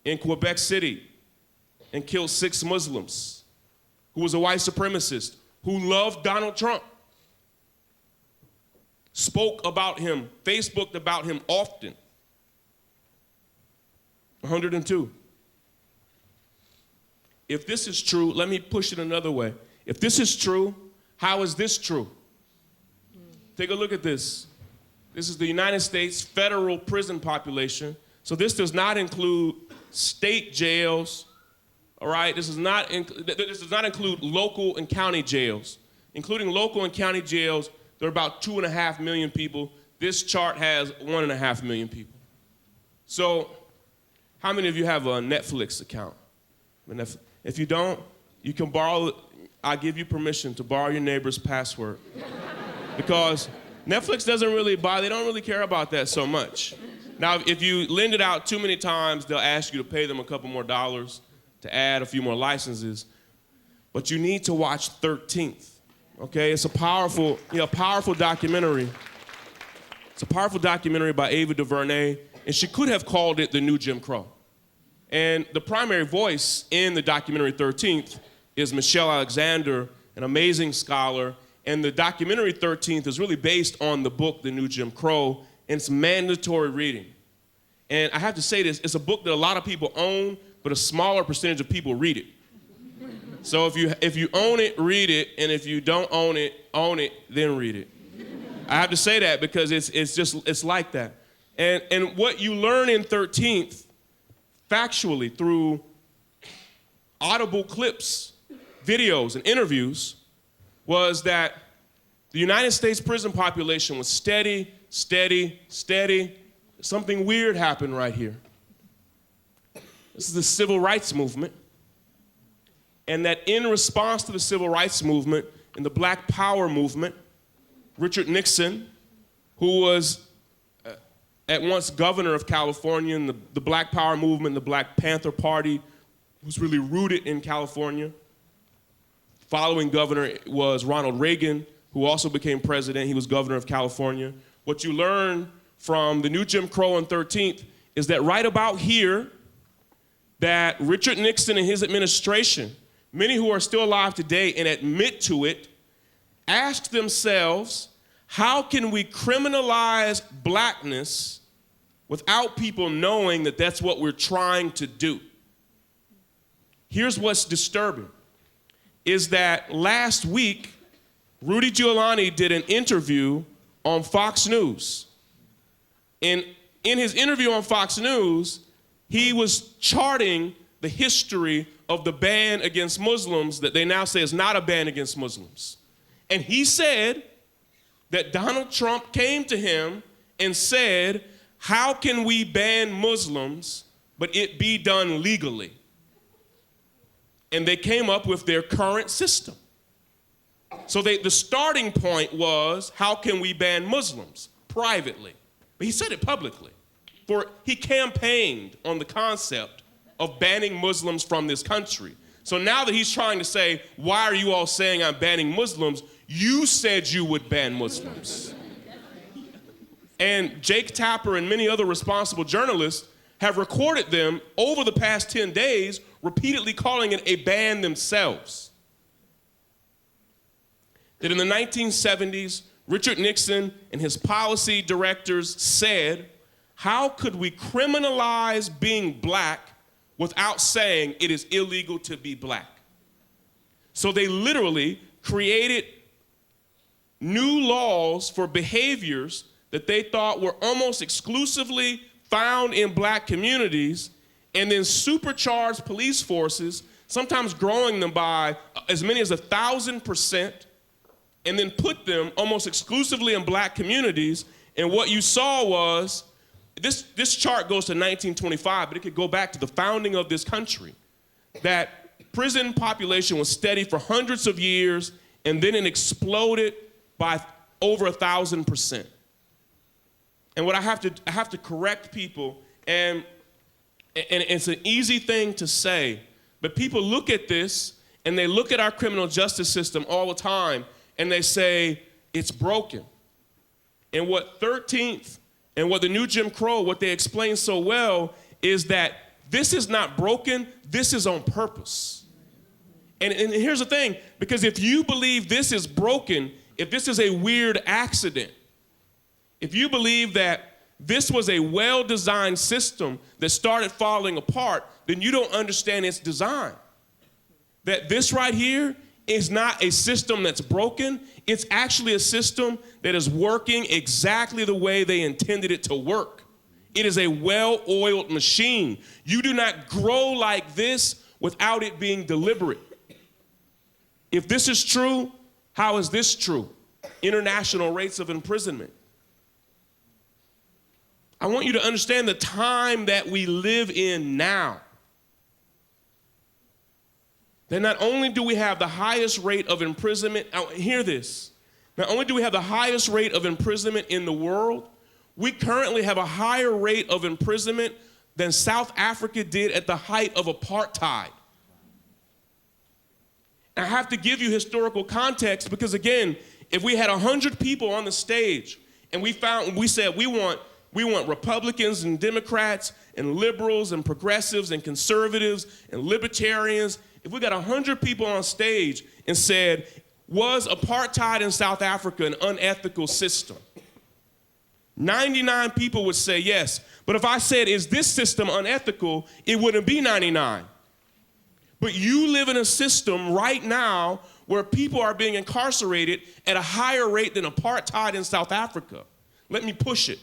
in Quebec City and killed 6 Muslims, who was a white supremacist, who loved Donald Trump, spoke about him, Facebooked about him often. 102. If this is true, let me push it another way. If this is true, how is this true? Take a look at this. This is the United States federal prison population. So this does not include state jails, all right? This does not include local and county jails. Including local and county jails, there are about 2.5 million people. This chart has 1.5 million people. So how many of you have a Netflix account? If you don't, you can borrow, I give you permission to borrow your neighbor's password. Because Netflix doesn't really they don't really care about that so much. Now, if you lend it out too many times, they'll ask you to pay them a couple more dollars to add a few more licenses. But you need to watch 13th, okay? It's a powerful documentary. It's a powerful documentary by Ava DuVernay, and she could have called it The New Jim Crow. And the primary voice in the documentary 13th is Michelle Alexander, an amazing scholar. And the documentary 13th is really based on the book, The New Jim Crow, and it's mandatory reading. And I have to say this, it's a book that a lot of people own, but a smaller percentage of people read it. So if you own it, read it, and if you don't own it, then read it. I have to say that because it's like that. And what you learn in 13th, factually, through audible clips, videos, and interviews, was that the United States prison population was steady, something weird happened right here. This is the civil rights movement. And that in response to the civil rights movement and the Black Power movement, Richard Nixon, who was at once governor of California, and the Black Power movement, the Black Panther Party was really rooted in California. Following governor was Ronald Reagan, who also became president. He was governor of California. What you learn from the new Jim Crow on 13th is that right about here, that Richard Nixon and his administration, many who are still alive today and admit to it, asked themselves, how can we criminalize blackness without people knowing that that's what we're trying to do? Here's what's disturbing, is that last week, Rudy Giuliani did an interview on Fox News. And in his interview on Fox News, he was charting the history of the ban against Muslims that they now say is not a ban against Muslims. And he said that Donald Trump came to him and said, how can we ban Muslims, but it be done legally? And they came up with their current system. So the starting point was, how can we ban Muslims privately? But he said it publicly. For he campaigned on the concept of banning Muslims from this country. So now that he's trying to say, why are you all saying I'm banning Muslims? You said you would ban Muslims. And Jake Tapper and many other responsible journalists have recorded them over the past 10 days, repeatedly calling it a ban themselves. That in the 1970s, Richard Nixon and his policy directors said, how could we criminalize being black without saying it is illegal to be black? So they literally created new laws for behaviors that they thought were almost exclusively found in black communities, and then supercharged police forces, sometimes growing them by as many as 1,000%, and then put them almost exclusively in black communities. And what you saw was, this chart goes to 1925, but it could go back to the founding of this country, that prison population was steady for hundreds of years, and then it exploded by over 1,000%. And what I have to correct people, and it's an easy thing to say, but people look at this, and they look at our criminal justice system all the time, and they say, it's broken. And what 13th and what the new Jim Crow, what they explain so well, is that this is not broken, this is on purpose. And here's the thing, because if you believe this is broken, if this is a weird accident, if you believe that this was a well-designed system that started falling apart, then you don't understand its design. That this right here is not a system that's broken, it's actually a system that is working exactly the way they intended it to work. It is a well-oiled machine. You do not grow like this without it being deliberate. If this is true, how is this true? International rates of imprisonment. I want you to understand the time that we live in now. That not only do we have the highest rate of imprisonment, hear this, not only do we have the highest rate of imprisonment in the world, we currently have a higher rate of imprisonment than South Africa did at the height of apartheid. I have to give you historical context because, again, if we had 100 people on the stage and we said we want Republicans and Democrats and liberals and progressives and conservatives and libertarians, if we got 100 people on stage and said, was apartheid in South Africa an unethical system? 99 people would say yes. But if I said, is this system unethical, it wouldn't be 99. But you live in a system right now where people are being incarcerated at a higher rate than apartheid in South Africa. Let me push it.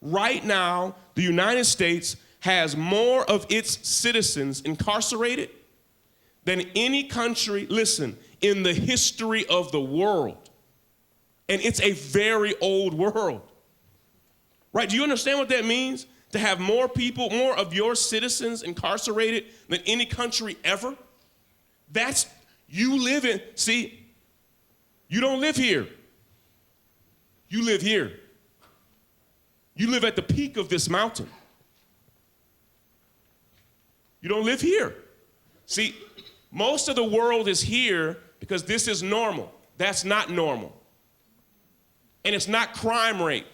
Right now, the United States has more of its citizens incarcerated than any country, listen, in the history of the world. And it's a very old world. Right? Do you understand what that means? To have more people, more of your citizens incarcerated than any country ever? That's, you live in, see, you don't live here. You live here. You live at the peak of this mountain. You don't live here. See, most of the world is here because this is normal. That's not normal. And it's not crime rate.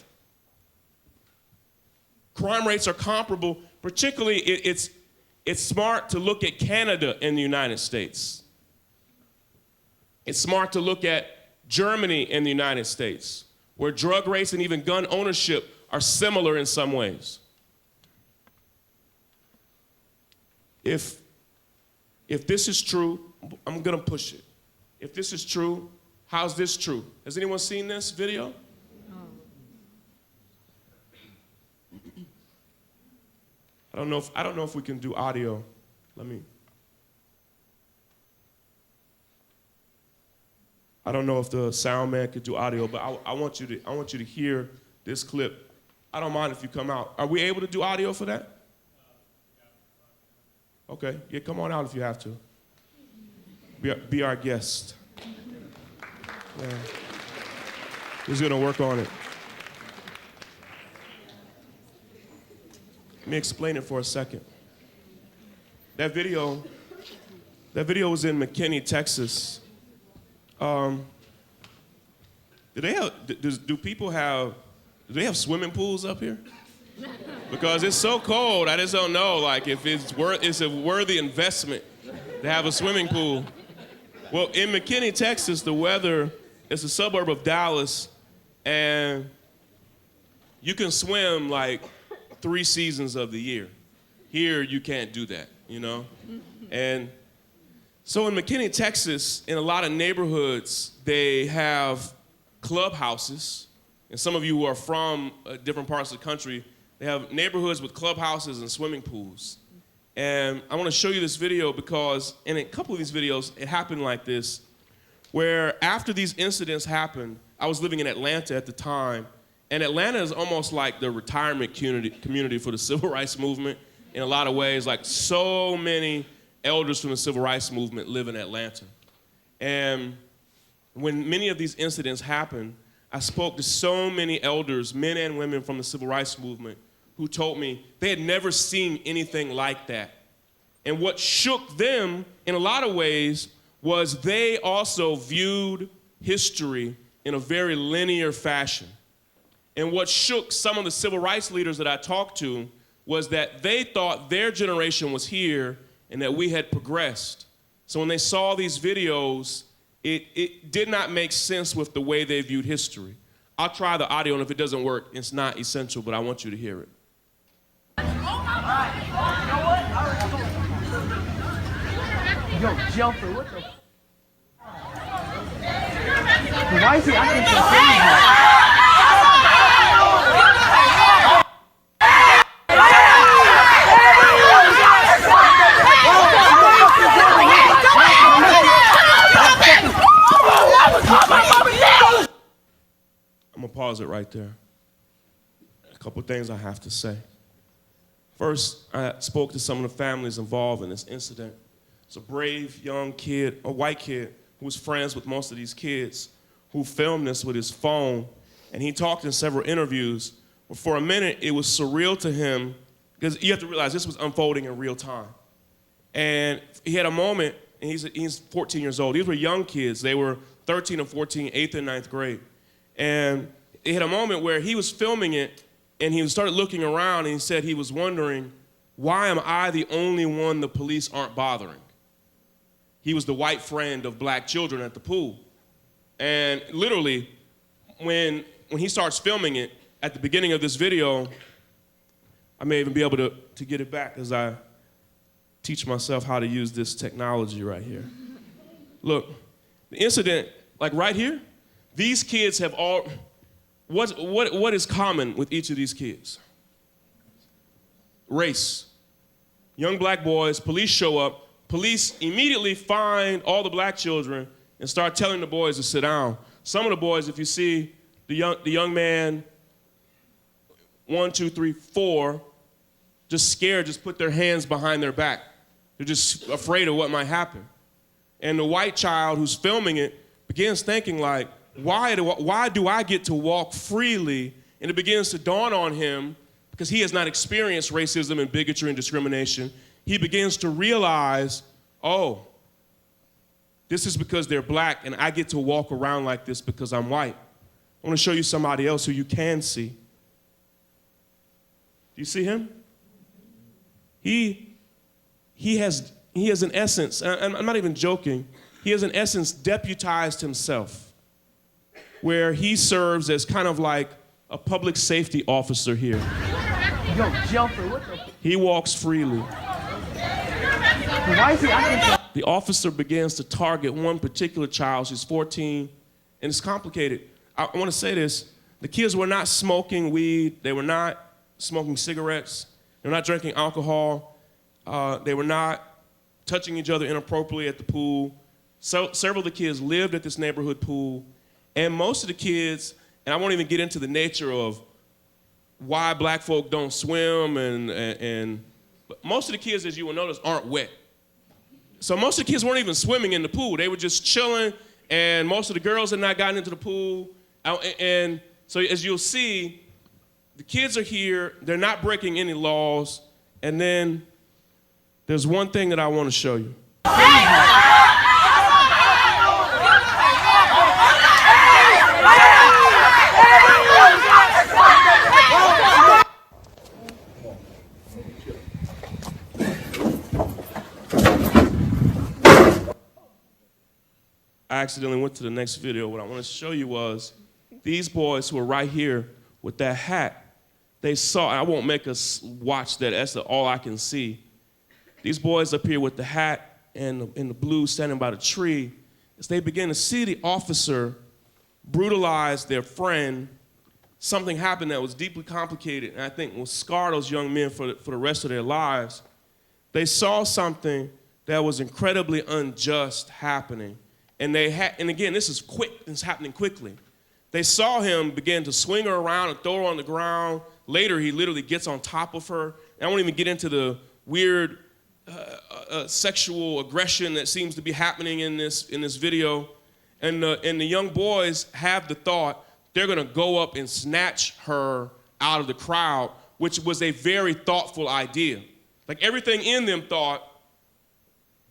Crime rates are comparable. Particularly, it's smart to look at Canada and the United States. It's smart to look at Germany and the United States, where drug rates and even gun ownership are similar in some ways. If this is true, I'm gonna push it. If this is true, how's this true? Has anyone seen this video? I don't know if we can do audio. I don't know if the sound man could do audio, but I want you to hear this clip. I don't mind if you come out. Are we able to do audio for that? Okay, yeah, come on out if you have to. Be our guest. Yeah. He's gonna work on it. Let me explain it for a second. That video was in McKinney, Texas. Do they have swimming pools up here? Because it's so cold, I just don't know, like, if it's a worthy investment to have a swimming pool. Well, in McKinney, Texas, the weather, it's a suburb of Dallas, and you can swim like 3 seasons of the year. Here, you can't do that, you know? And so in McKinney, Texas, in a lot of neighborhoods, they have clubhouses. And some of you who are from different parts of the country, they have neighborhoods with clubhouses and swimming pools. And I want to show you this video because in a couple of these videos, it happened like this, where after these incidents happened, I was living in Atlanta at the time, and Atlanta is almost like the retirement community for the civil rights movement in a lot of ways. Like, so many elders from the civil rights movement live in Atlanta. And when many of these incidents happened, I spoke to so many elders, men and women from the civil rights movement, who told me they had never seen anything like that. And what shook them in a lot of ways was they also viewed history in a very linear fashion. And what shook some of the civil rights leaders that I talked to was that they thought their generation was here and that we had progressed. So when they saw these videos, it did not make sense with the way they viewed history. I'll try the audio, and if it doesn't work, it's not essential, but I want you to hear it. Yo, jumper, what the? Why is he acting so crazy? I'm gonna pause it right there. A couple things I have to say. First, I spoke to some of the families involved in this incident. It's a brave young kid, a white kid, who was friends with most of these kids, who filmed this with his phone, and he talked in several interviews. But for a minute, it was surreal to him, because you have to realize this was unfolding in real time. And he had a moment, and he's 14 years old. These were young kids. They were 13 and 14, 8th and 9th grade. And he had a moment where he was filming it, and he started looking around, and he said he was wondering, why am I the only one the police aren't bothering? He was the white friend of black children at the pool. And literally, when he starts filming it, at the beginning of this video, I may even be able to get it back as I teach myself how to use this technology right here. Look, the incident, like right here, these kids have all, what is common with each of these kids? Race. Young black boys, police show up, police immediately find all the black children and start telling the boys to sit down. Some of the boys, if you see the young man 1, 2, 3, 4, just scared, just put their hands behind their back. They're just afraid of what might happen. And the white child who's filming it begins thinking like, why do I get to walk freely? And it begins to dawn on him, because he has not experienced racism and bigotry and discrimination. He begins to realize, oh, this is because they're black and I get to walk around like this because I'm white. I want to show you somebody else who you can see. Do you see him? He has in essence, and I'm not even joking, he has in essence deputized himself, where he serves as kind of like a public safety officer here. Yo, jumper, what the? He walks freely. Why is he acting so? The officer begins to target one particular child. She's 14, and it's complicated. I want to say this. The kids were not smoking weed. They were not smoking cigarettes. They were not drinking alcohol. They were not touching each other inappropriately at the pool. So, several of the kids lived at this neighborhood pool, and most of the kids, and I won't even get into the nature of why black folk don't swim, but most of the kids, as you will notice, aren't wet. So most of the kids weren't even swimming in the pool. They were just chilling, and most of the girls had not gotten into the pool. And so as you'll see, the kids are here. They're not breaking any laws. And then there's one thing that I want to show you. I accidentally went to the next video. What I want to show you was these boys who are right here with that hat. They saw, I won't make us watch that. That's all I can see. These boys up here with the hat and in the blue standing by the tree, as they begin to see the officer brutalize their friend, something happened that was deeply complicated and I think will scar those young men for the rest of their lives. They saw something that was incredibly unjust happening. And again, this is quick, it's happening quickly. They saw him begin to swing her around and throw her on the ground. Later, he literally gets on top of her. And I won't even get into the weird sexual aggression that seems to be happening in this video. And the young boys have the thought they're gonna go up and snatch her out of the crowd, which was a very thoughtful idea. Like everything in them thought,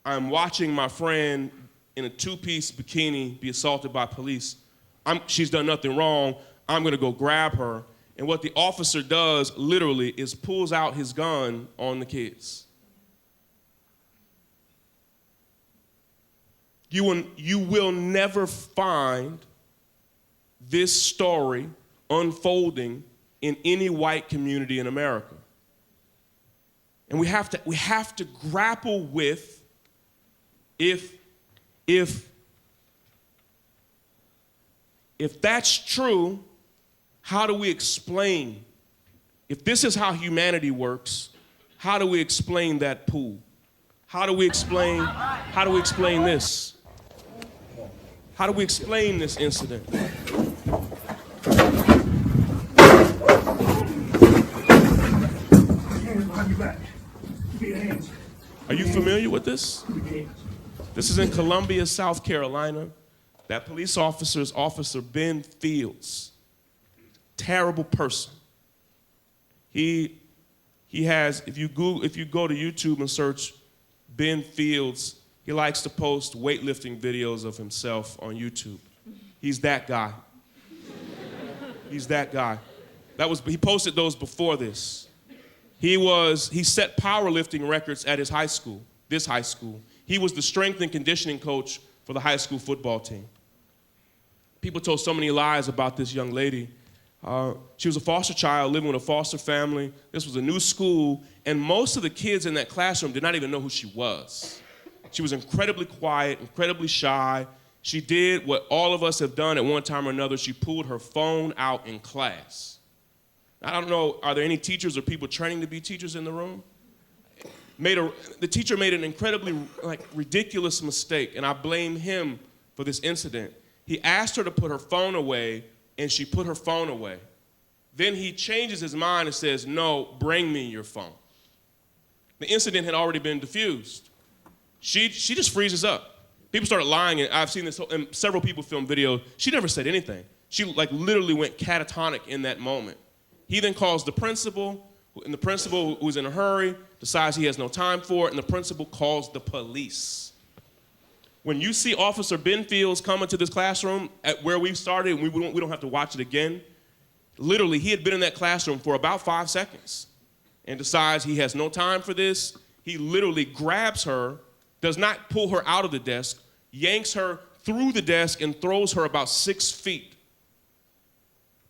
I'm watching my friend in a two-piece bikini be assaulted by police. She's done nothing wrong. I'm gonna go grab her. And what the officer does literally is pulls out his gun on the kids. You will never find this story unfolding in any white community in America. And we have to grapple with if that's true, how do we explain? If this is how humanity works, how do we explain that pool? How do we explain this? How do we explain this incident? Are you familiar with this? This is in Columbia, South Carolina. That police officer is Officer Ben Fields. Terrible person. He has, if you go to YouTube and search Ben Fields, he likes to post weightlifting videos of himself on YouTube. He's that guy. He's that guy. He posted those before this. He set powerlifting records at his high school, this high school. He was the strength and conditioning coach for the high school football team. People told so many lies about this young lady. She was a foster child living with a foster family. This was a new school, and most of the kids in that classroom did not even know who she was. She was incredibly quiet, incredibly shy. She did what all of us have done at one time or another. She pulled her phone out in class. I don't know, are there any teachers or people training to be teachers in the room? The teacher made an incredibly ridiculous mistake, and I blame him for this incident. He asked her to put her phone away, and she put her phone away. Then he changes his mind and says, no, bring me your phone. The incident had already been diffused. She just freezes up. People started lying, and I've seen this, and several people filmed videos. She never said anything. She literally went catatonic in that moment. He then calls the principal, and the principal, who's in a hurry, decides he has no time for it, and the principal calls the police. When you see Officer Ben Fields come into this classroom at where we started, and we don't have to watch it again, literally, he had been in that classroom for about 5 seconds and decides he has no time for this. He literally grabs her, does not pull her out of the desk, yanks her through the desk and throws her about 6 feet,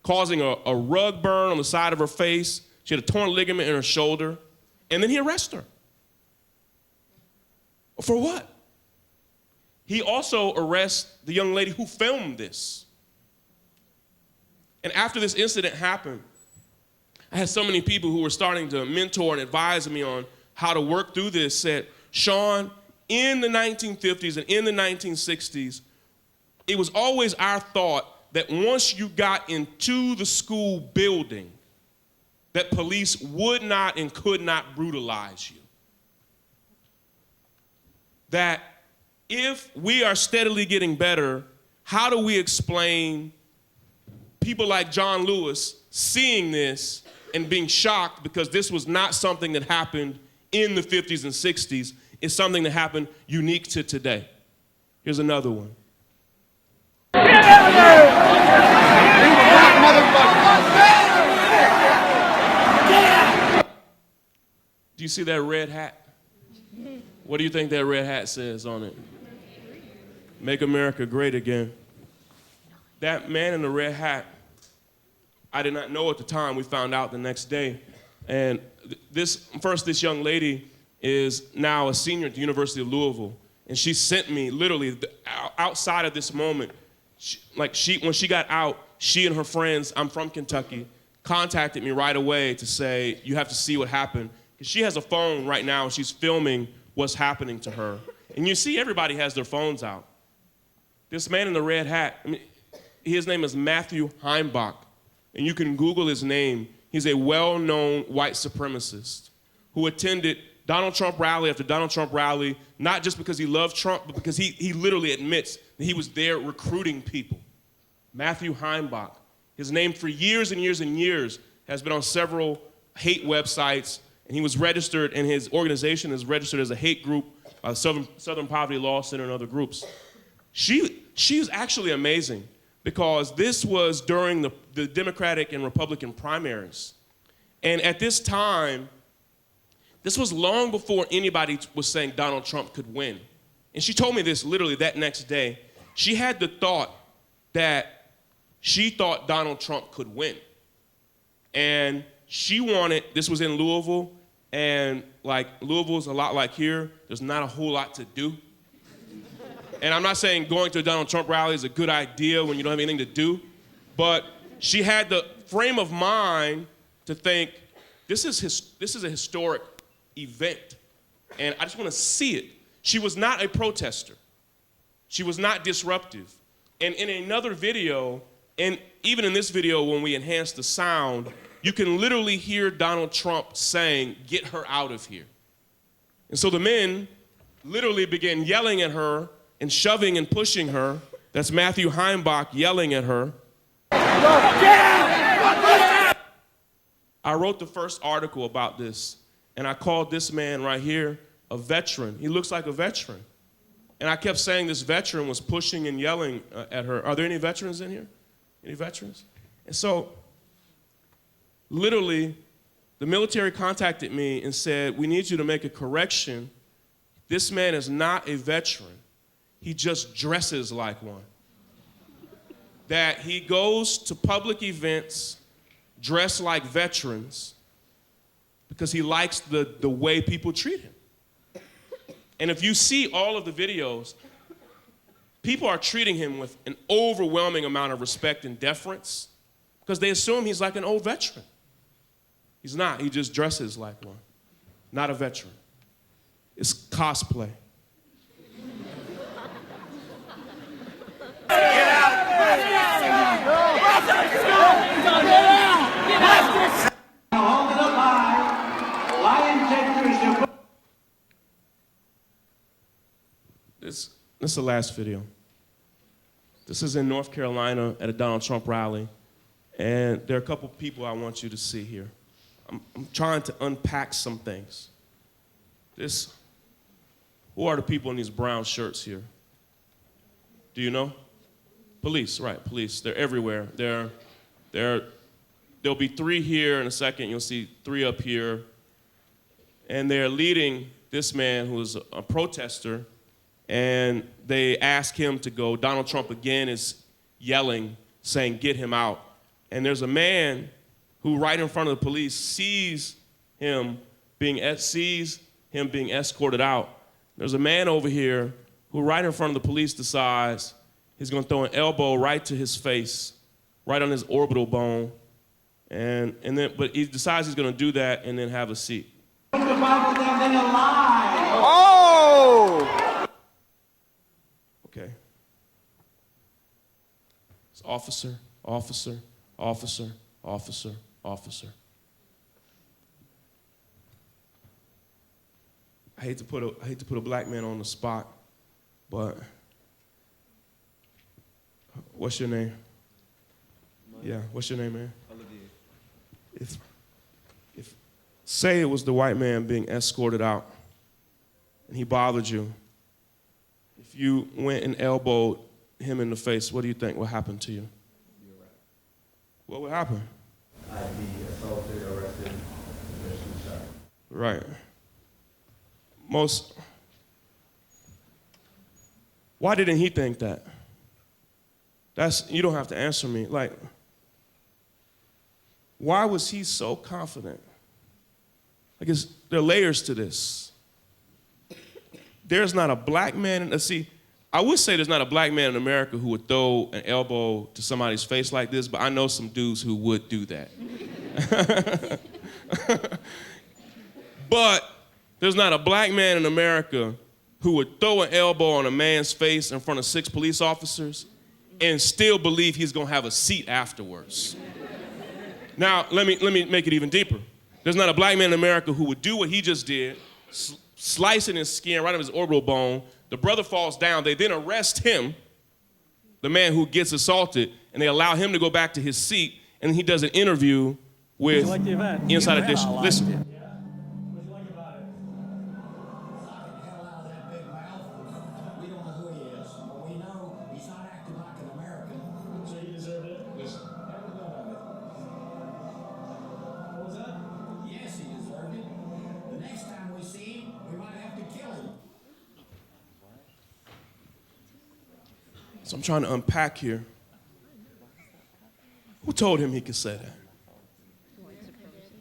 causing a rug burn on the side of her face. She had a torn ligament in her shoulder, and then he arrests her. For what? He also arrests the young lady who filmed this. And after this incident happened, I had so many people who were starting to mentor and advise me on how to work through this, said, Shaun, in the 1950s and in the 1960s, it was always our thought that once you got into the school building, that police would not and could not brutalize you. That if we are steadily getting better, how do we explain people like John Lewis seeing this and being shocked because this was not something that happened in the 50s and 60s. It's something that happened unique to today. Here's another one. Do you see that red hat? What do you think that red hat says on it? Make America great again. That man in the red hat, I did not know at the time. We found out the next day. And this young lady is now a senior at the University of Louisville. And she sent me, literally, outside of this moment, when she got out, she and her friends, I'm from Kentucky, contacted me right away to say, you have to see what happened. Because she has a phone right now, and she's filming what's happening to her. And you see everybody has their phones out. This man in the red hat, his name is Matthew Heimbach. And you can Google his name. He's a well-known white supremacist who attended Donald Trump rally after Donald Trump rally, not just because he loved Trump, but because he literally admits that he was there recruiting people. Matthew Heimbach. His name for years and years and years has been on several hate websites, and he was registered, and his organization is registered as a hate group by the Southern Poverty Law Center and other groups. She's actually amazing, because this was during the Democratic and Republican primaries. And at this time, this was long before anybody was saying Donald Trump could win. And she told me this literally that next day. She had the thought that she thought Donald Trump could win. And she wanted, this was in Louisville, and like Louisville's a lot like here, there's not a whole lot to do. And I'm not saying going to a Donald Trump rally is a good idea when you don't have anything to do, but she had the frame of mind to think, this is a historic event, and I just want to see it. She was not a protester. She was not disruptive. And in another video, and even in this video when we enhanced the sound, you can literally hear Donald Trump saying, "Get her out of here." And so the men literally began yelling at her and shoving and pushing her. That's Matthew Heimbach yelling at her. I wrote the first article about this, and I called this man right here a veteran. He looks like a veteran. And I kept saying this veteran was pushing and yelling at her. Are there any veterans in here? Any veterans? And so, literally, the military contacted me and said, we need you to make a correction. This man is not a veteran. He just dresses like one. That he goes to public events dressed like veterans because he likes the way people treat him. And if you see all of the videos, people are treating him with an overwhelming amount of respect and deference because they assume he's like an old veteran. He's not. He just dresses like one. Not a veteran. It's cosplay. This is the last video. This is in North Carolina at a Donald Trump rally. And there are a couple people I want you to see here. I'm trying to unpack some things. Who are the people in these brown shirts here? Do you know? Police, right, police. They're everywhere. There'll be 3 here in a second. You'll see 3 up here. And they're leading this man who is a protester, and they ask him to go. Donald Trump again is yelling, saying, "Get him out." And there's a man who right in front of the police sees him being escorted out. There's a man over here who right in front of the police decides he's going to throw an elbow right to his face, right on his orbital bone, but he decides he's going to do that and then have a seat. Oh! Okay. It's officer, officer, officer, officer, officer. I hate to put a black man on the spot, but what's your name? Yeah, what's your name, man? If say it was the white man being escorted out and he bothered you, if you went and elbowed him in the face, what do you think would happen to you? You're right. What would happen? I'd be assaulted, arrested, and eventually shot. Right. Why didn't he think that? You don't have to answer me. Like, why was he so confident? There are layers to this. There's not a black man, I would say there's not a black man in America who would throw an elbow to somebody's face like this, but I know some dudes who would do that. But there's not a black man in America who would throw an elbow on a man's face in front of 6 police officers and still believe he's gonna have a seat afterwards. Now, let me make it even deeper. There's not a black man in America who would do what he just did, slicing his skin right on his orbital bone. The brother falls down. They then arrest him, the man who gets assaulted, and they allow him to go back to his seat, and he does an interview with Inside Edition. Listen. So I'm trying to unpack here. Who told him he could say that?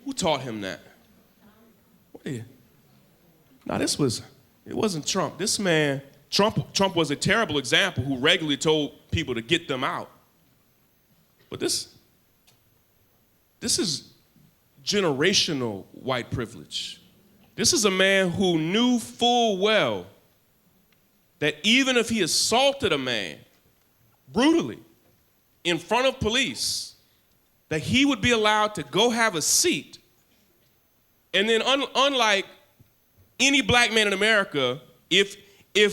Who taught him that? Wait. No, it wasn't Trump. This man, Trump was a terrible example who regularly told people to get them out. But this is generational white privilege. This is a man who knew full well that even if he assaulted a man brutally in front of police, that he would be allowed to go have a seat. And then unlike any black man in America, if a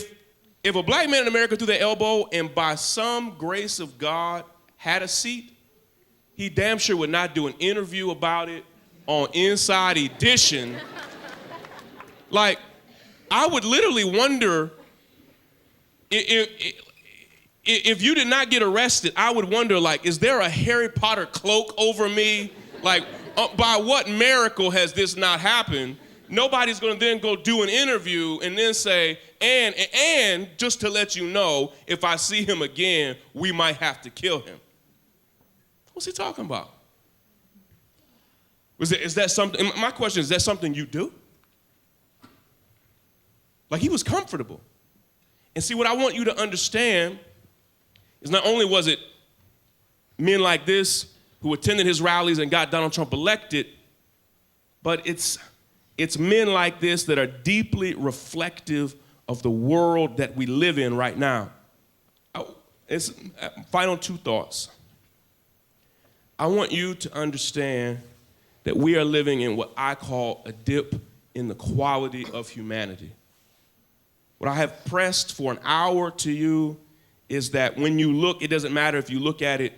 black man in America threw their elbow and by some grace of God had a seat, he damn sure would not do an interview about it on Inside Edition. Like, I would literally wonder if you did not get arrested, I would wonder, like, is there a Harry Potter cloak over me? Like, by what miracle has this not happened? Nobody's gonna then go do an interview and then say, and just to let you know, if I see him again, we might have to kill him. What's he talking about? Is that something, my question is that something you do? Like, he was comfortable. And see, what I want you to understand is not only was it men like this who attended his rallies and got Donald Trump elected, but it's men like this that are deeply reflective of the world that we live in right now. It's final 2 thoughts. I want you to understand that we are living in what I call a dip in the quality of humanity. What I have pressed for an hour to you is that when you look, it doesn't matter if you look at it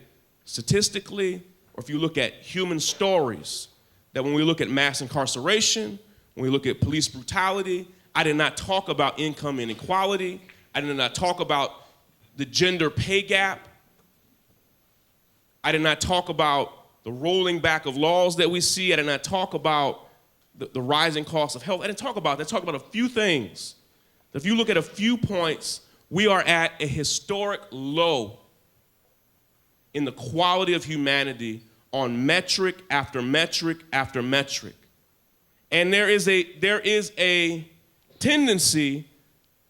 statistically or if you look at human stories, that when we look at mass incarceration, when we look at police brutality, I did not talk about income inequality. I did not talk about the gender pay gap. I did not talk about the rolling back of laws that we see. I did not talk about the rising cost of health. I didn't talk about that. I talked about a few things. If you look at a few points, we are at a historic low in the quality of humanity on metric after metric after metric. And there is a tendency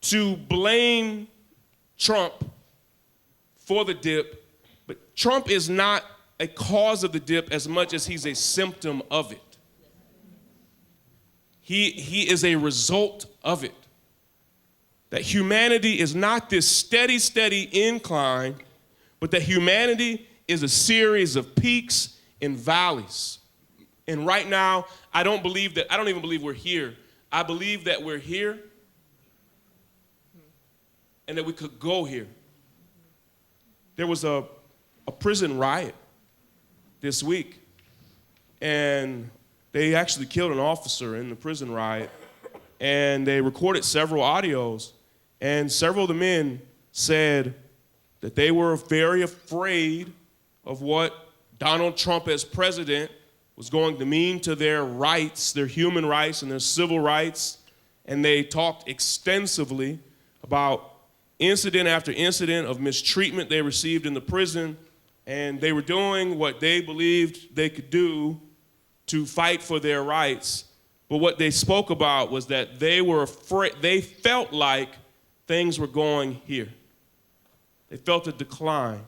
to blame Trump for the dip, but Trump is not a cause of the dip as much as he's a symptom of it. He is a result of it. That humanity is not this steady incline, but that humanity is a series of peaks and valleys. And right now, I don't even believe we're here. I believe that we're here and that we could go here. There was a prison riot this week, and they actually killed an officer in the prison riot, and they recorded several audios, and several of the men said that they were very afraid of what Donald Trump as president was going to mean to their rights, their human rights and their civil rights, and they talked extensively about incident after incident of mistreatment they received in the prison, and they were doing what they believed they could do to fight for their rights. But what they spoke about was that they were afraid, they felt like things were going here. They felt a decline.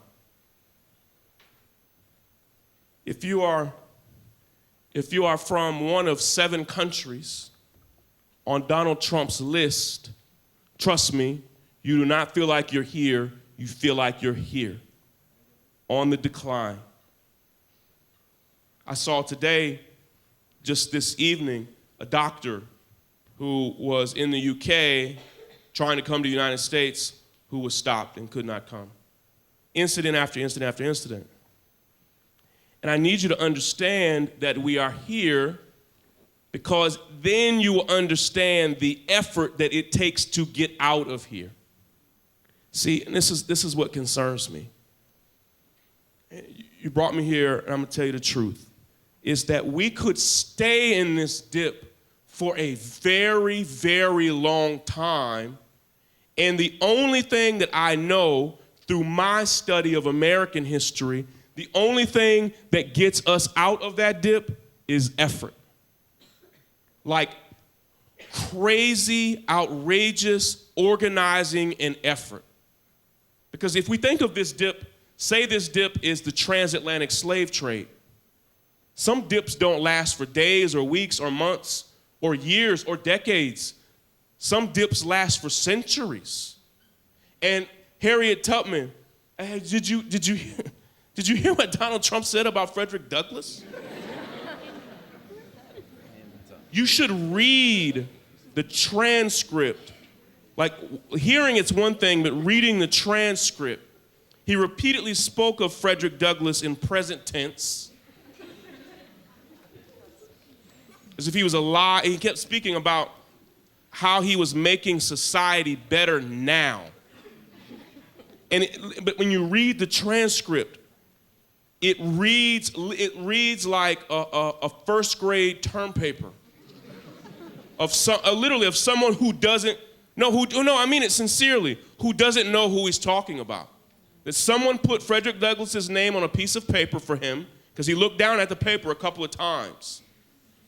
If you are from one of 7 countries on Donald Trump's list, trust me, you do not feel like you're here, you feel like you're here, on the decline. I saw today, just this evening, a doctor who was in the UK trying to come to the United States who was stopped and could not come. Incident after incident after incident. And I need you to understand that we are here because then you will understand the effort that it takes to get out of here. See, and this is what concerns me. You brought me here, and I'm going to tell you the truth, is that we could stay in this dip for a very, very long time, and the only thing that I know through my study of American history, the only thing that gets us out of that dip is effort. Like crazy, outrageous organizing and effort. Because if we think of this dip, say this dip is the transatlantic slave trade. Some dips don't last for days or weeks or months or years or decades. Some dips last for centuries. And Harriet Tubman, did you hear what Donald Trump said about Frederick Douglass? You should read the transcript. Like, hearing it's one thing, but reading the transcript. He repeatedly spoke of Frederick Douglass in present tense, as if he was alive. He kept speaking about how he was making society better now. But when you read the transcript, it reads like a first grade term paper literally of someone who doesn't know I mean it sincerely, who doesn't know who he's talking about. That someone put Frederick Douglass's name on a piece of paper for him because he looked down at the paper a couple of times.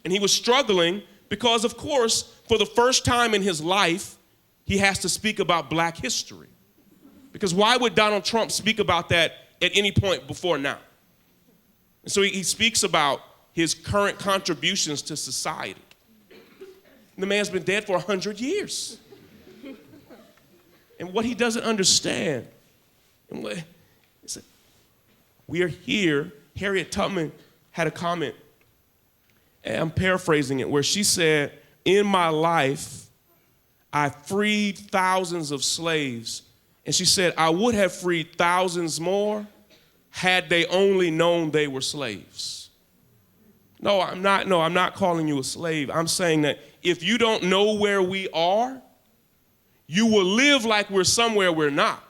And he was struggling because, of course, for the first time in his life, he has to speak about black history. Because why would Donald Trump speak about that at any point before now? And so he speaks about his current contributions to society. And the man's been dead for 100 years. And what he doesn't understand, is that we are here. Harriet Tubman had a comment, and I'm paraphrasing it, where she said, in my life, I freed thousands of slaves. And she said, I would have freed thousands more had they only known they were slaves. No, I'm not calling you a slave. I'm saying that if you don't know where we are, you will live like we're somewhere we're not.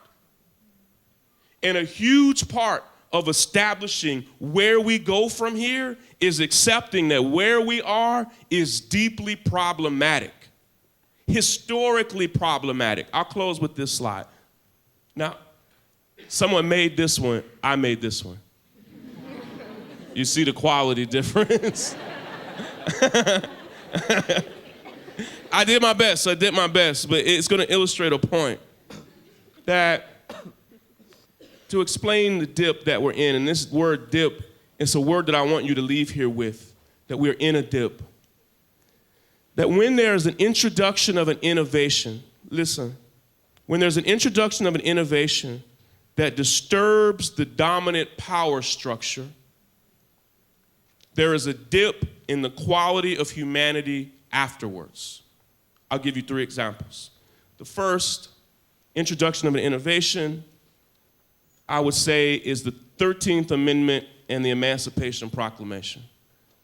And a huge part of establishing where we go from here is accepting that where we are is deeply problematic, historically problematic. I'll close with this slide. Now, someone made this one, I made this one. You see the quality difference? I did my best, but it's gonna illustrate a point that to explain the dip that we're in, and this word dip, it's a word that I want you to leave here with, that we're in a dip. That when there's an introduction of an innovation, listen, when there's an introduction of an innovation that disturbs the dominant power structure, there is a dip in the quality of humanity afterwards. I'll give you 3 examples. The first, introduction of an innovation, I would say, is the 13th Amendment and the Emancipation Proclamation.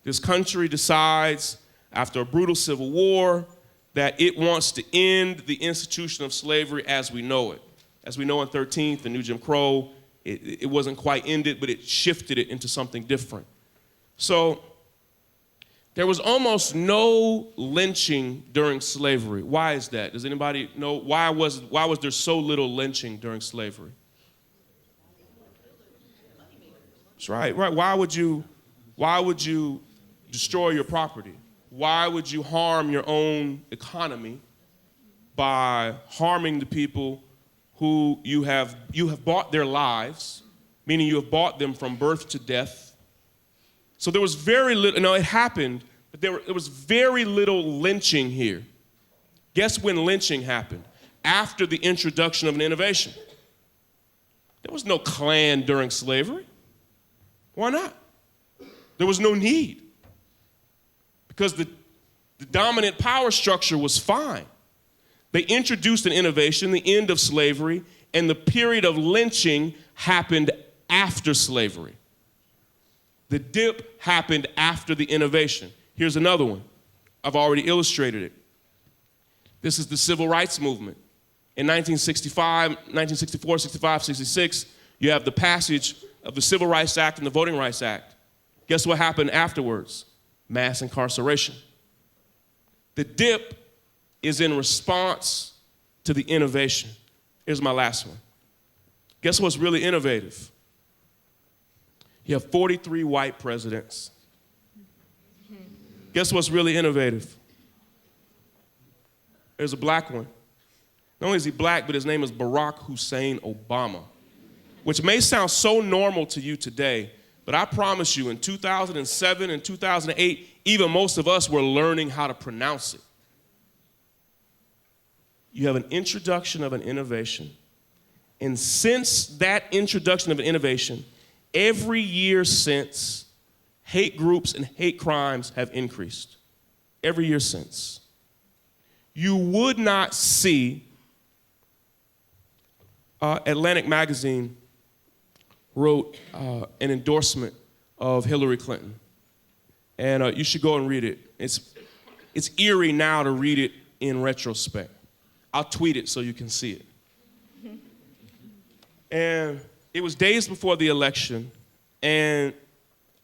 This country decides, after a brutal civil war, that it wants to end the institution of slavery as we know it. As we know in 13th, the new Jim Crow, it wasn't quite ended, but it shifted it into something different. So there was almost no lynching during slavery. Why is that? Does anybody know why was there so little lynching during slavery? That's right. Why would you destroy your property? Why would you harm your own economy by harming the people who you have bought their lives, meaning you have bought them from birth to death? So there was very little, no, it happened, but there was very little lynching here. Guess when lynching happened? After the introduction of an innovation. There was no Klan during slavery. Why not? There was no need. Because the dominant power structure was fine. They introduced an innovation, the end of slavery, and the period of lynching happened after slavery. The dip happened after the innovation. Here's another one. I've already illustrated it. This is the civil rights movement. In 1964, 65, 66, you have the passage of the Civil Rights Act and the Voting Rights Act. Guess what happened afterwards? Mass incarceration. The dip is in response to the innovation. Here's my last one. Guess what's really innovative? You have 43 white presidents. Guess what's really innovative? There's a black one. Not only is he black, but his name is Barack Hussein Obama, which may sound so normal to you today, but I promise you in 2007 and 2008, even most of us were learning how to pronounce it. You have an introduction of an innovation, and since that introduction of an innovation, every year since, hate groups and hate crimes have increased. Every year since. You would not see, Atlantic Magazine wrote an endorsement of Hillary Clinton. And you should go and read it. It's eerie now to read it in retrospect. I'll tweet it so you can see it. And it was days before the election, and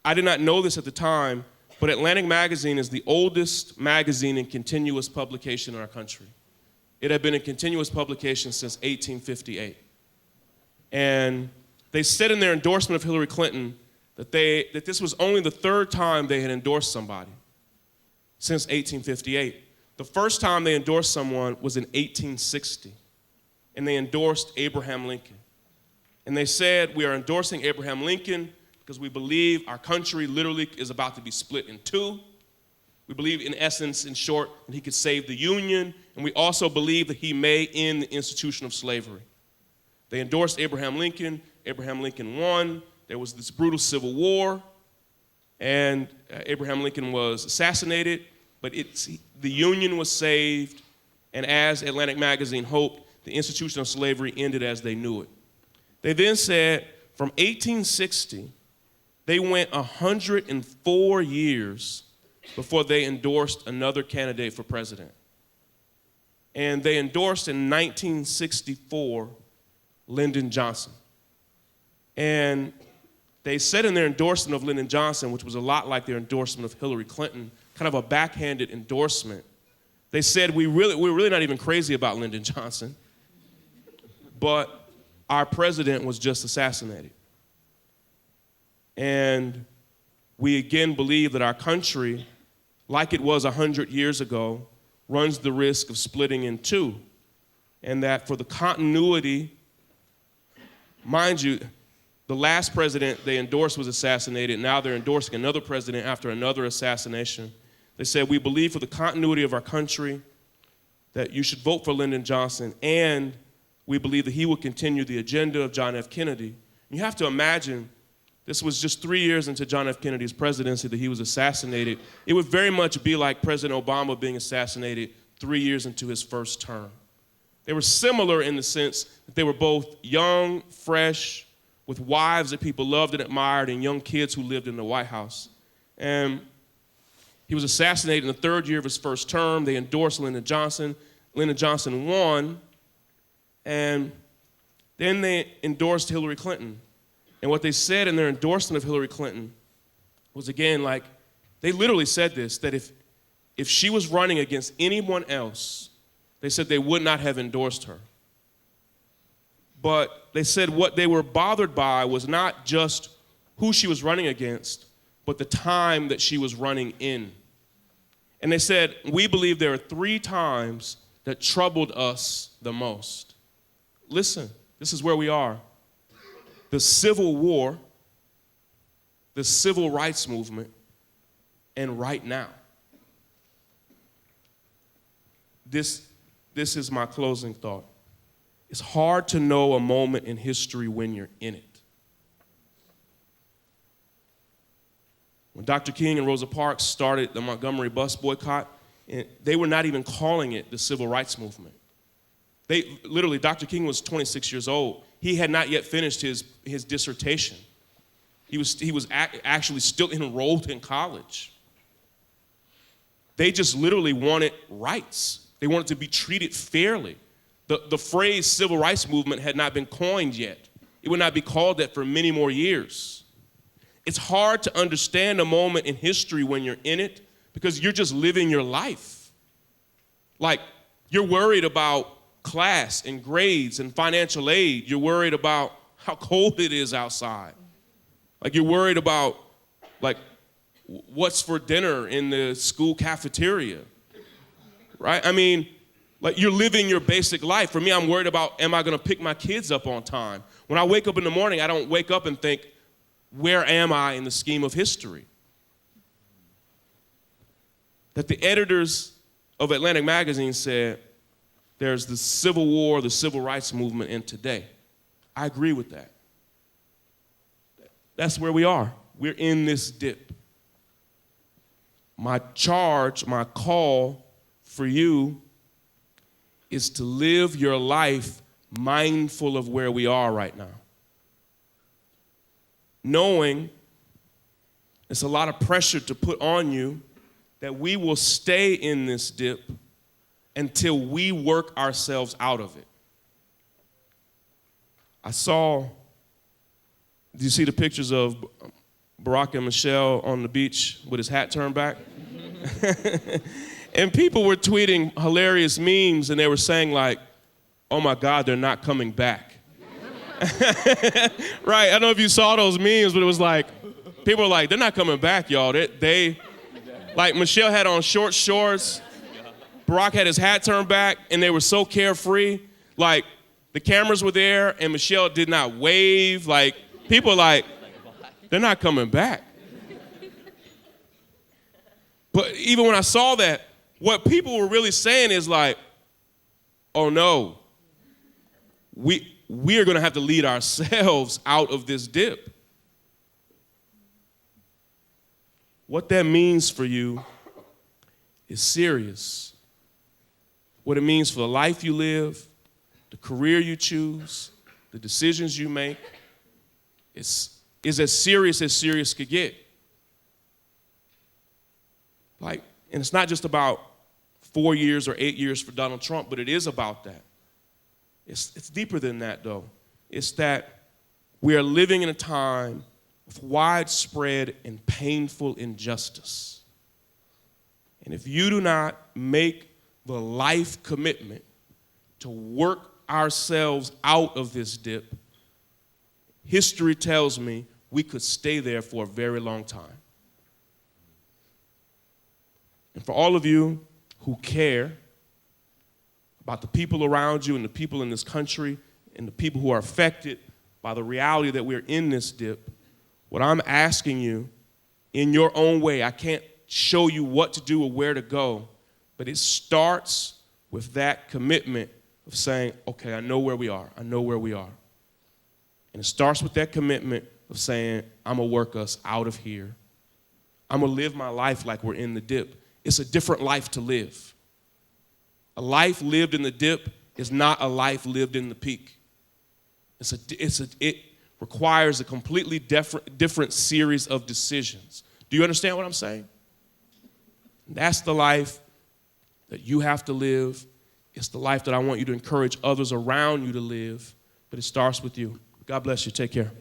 I did not know this at the time, but Atlantic Magazine is the oldest magazine in continuous publication in our country. It had been in continuous publication since 1858. And they said in their endorsement of Hillary Clinton that this was only the 3rd time they had endorsed somebody since 1858. The first time they endorsed someone was in 1860, and they endorsed Abraham Lincoln. And they said, we are endorsing Abraham Lincoln because we believe our country literally is about to be split in 2. We believe, in essence, in short, that he could save the Union, and we also believe that he may end the institution of slavery. They endorsed Abraham Lincoln. Abraham Lincoln won. There was this brutal civil war, and Abraham Lincoln was assassinated, but the Union was saved, And as Atlantic Magazine hoped, the institution of slavery ended as they knew it. They then said from 1860, they went 104 years before they endorsed another candidate for president. And they endorsed in 1964 Lyndon Johnson. And they said in their endorsement of Lyndon Johnson, which was a lot like their endorsement of Hillary Clinton, kind of a backhanded endorsement, they said we're really not even crazy about Lyndon Johnson, but our president was just assassinated. And we again believe that our country, like it was 100 years ago, runs the risk of splitting in two. And that for the continuity, mind you, the last president they endorsed was assassinated. Now they're endorsing another president after another assassination. They said, we believe for the continuity of our country that you should vote for Lyndon Johnson, and we believe that he will continue the agenda of John F. Kennedy. You have to imagine, this was just 3 years into John F. Kennedy's presidency that he was assassinated. It would very much be like President Obama being assassinated 3 years into his first term. They were similar in the sense that they were both young, fresh, with wives that people loved and admired, and young kids who lived in the White House. And he was assassinated in the third year of his first term. They endorsed Lyndon Johnson. Lyndon Johnson won, and then they endorsed Hillary Clinton. And what they said in their endorsement of Hillary Clinton was, again, like, they literally said this, that if she was running against anyone else, they said they would not have endorsed her. But they said what they were bothered by was not just who she was running against, but the time that she was running in. And they said, we believe there are 3 times that troubled us the most. Listen, this is where we are. The Civil War, the Civil Rights Movement, and right now. This is my closing thought. It's hard to know a moment in history when you're in it. When Dr. King and Rosa Parks started the Montgomery bus boycott, they were not even calling it the Civil Rights Movement. Dr. King was 26 years old. He had not yet finished his dissertation. He was actually still enrolled in college. They just literally wanted rights. They wanted to be treated fairly. The phrase civil rights movement had not been coined yet. It would not be called that for many more years. It's hard to understand a moment in history when you're in it because you're just living your life. Like, you're worried about class and grades and financial aid. You're worried about how cold it is outside. Like, you're worried about, like, what's for dinner in the school cafeteria, right? I mean, like, you're living your basic life. For me, I'm worried about, am I gonna pick my kids up on time? When I wake up in the morning, I don't wake up and think, where am I in the scheme of history? That the editors of Atlantic Magazine said, there's the Civil War, the Civil Rights Movement, and today. I agree with that. That's where we are. We're in this dip. My charge, my call for you is to live your life mindful of where we are right now. Knowing it's a lot of pressure to put on you that we will stay in this dip until we work ourselves out of it. Do you see the pictures of Barack and Michelle on the beach with his hat turned back? And people were tweeting hilarious memes, and they were saying, like, oh my God, they're not coming back. Right, I don't know if you saw those memes, but it was like, people were like, they're not coming back, y'all. Like, Michelle had on short shorts, Barack had his hat turned back, and they were so carefree. Like, the cameras were there, and Michelle did not wave. Like, people were like, they're not coming back. But even when I saw that, what people were really saying is like, oh no, we are gonna have to lead ourselves out of this dip. What that means for you is serious. what it means for the life you live, the career you choose, the decisions you make, is as serious could get. Like, and it's not just about 4 years or 8 years for Donald Trump, but it is about that. It's deeper than that, though. It's that we are living in a time of widespread and painful injustice. And if you do not make the life commitment to work ourselves out of this dip, history tells me we could stay there for a very long time. And for all of you who care about the people around you and the people in this country and the people who are affected by the reality that we're in this dip, what I'm asking you in your own way, I can't show you what to do or where to go, but it starts with that commitment of saying, okay, I know where we are. I know where we are. And it starts with that commitment of saying, I'm going to work us out of here. I'm going to live my life like we're in the dip. It's a different life to live. A life lived in the dip is not a life lived in the peak. It requires a completely different series of decisions. Do you understand what I'm saying? That's the life that you have to live. It's the life that I want you to encourage others around you to live, but it starts with you. God bless you. Take care.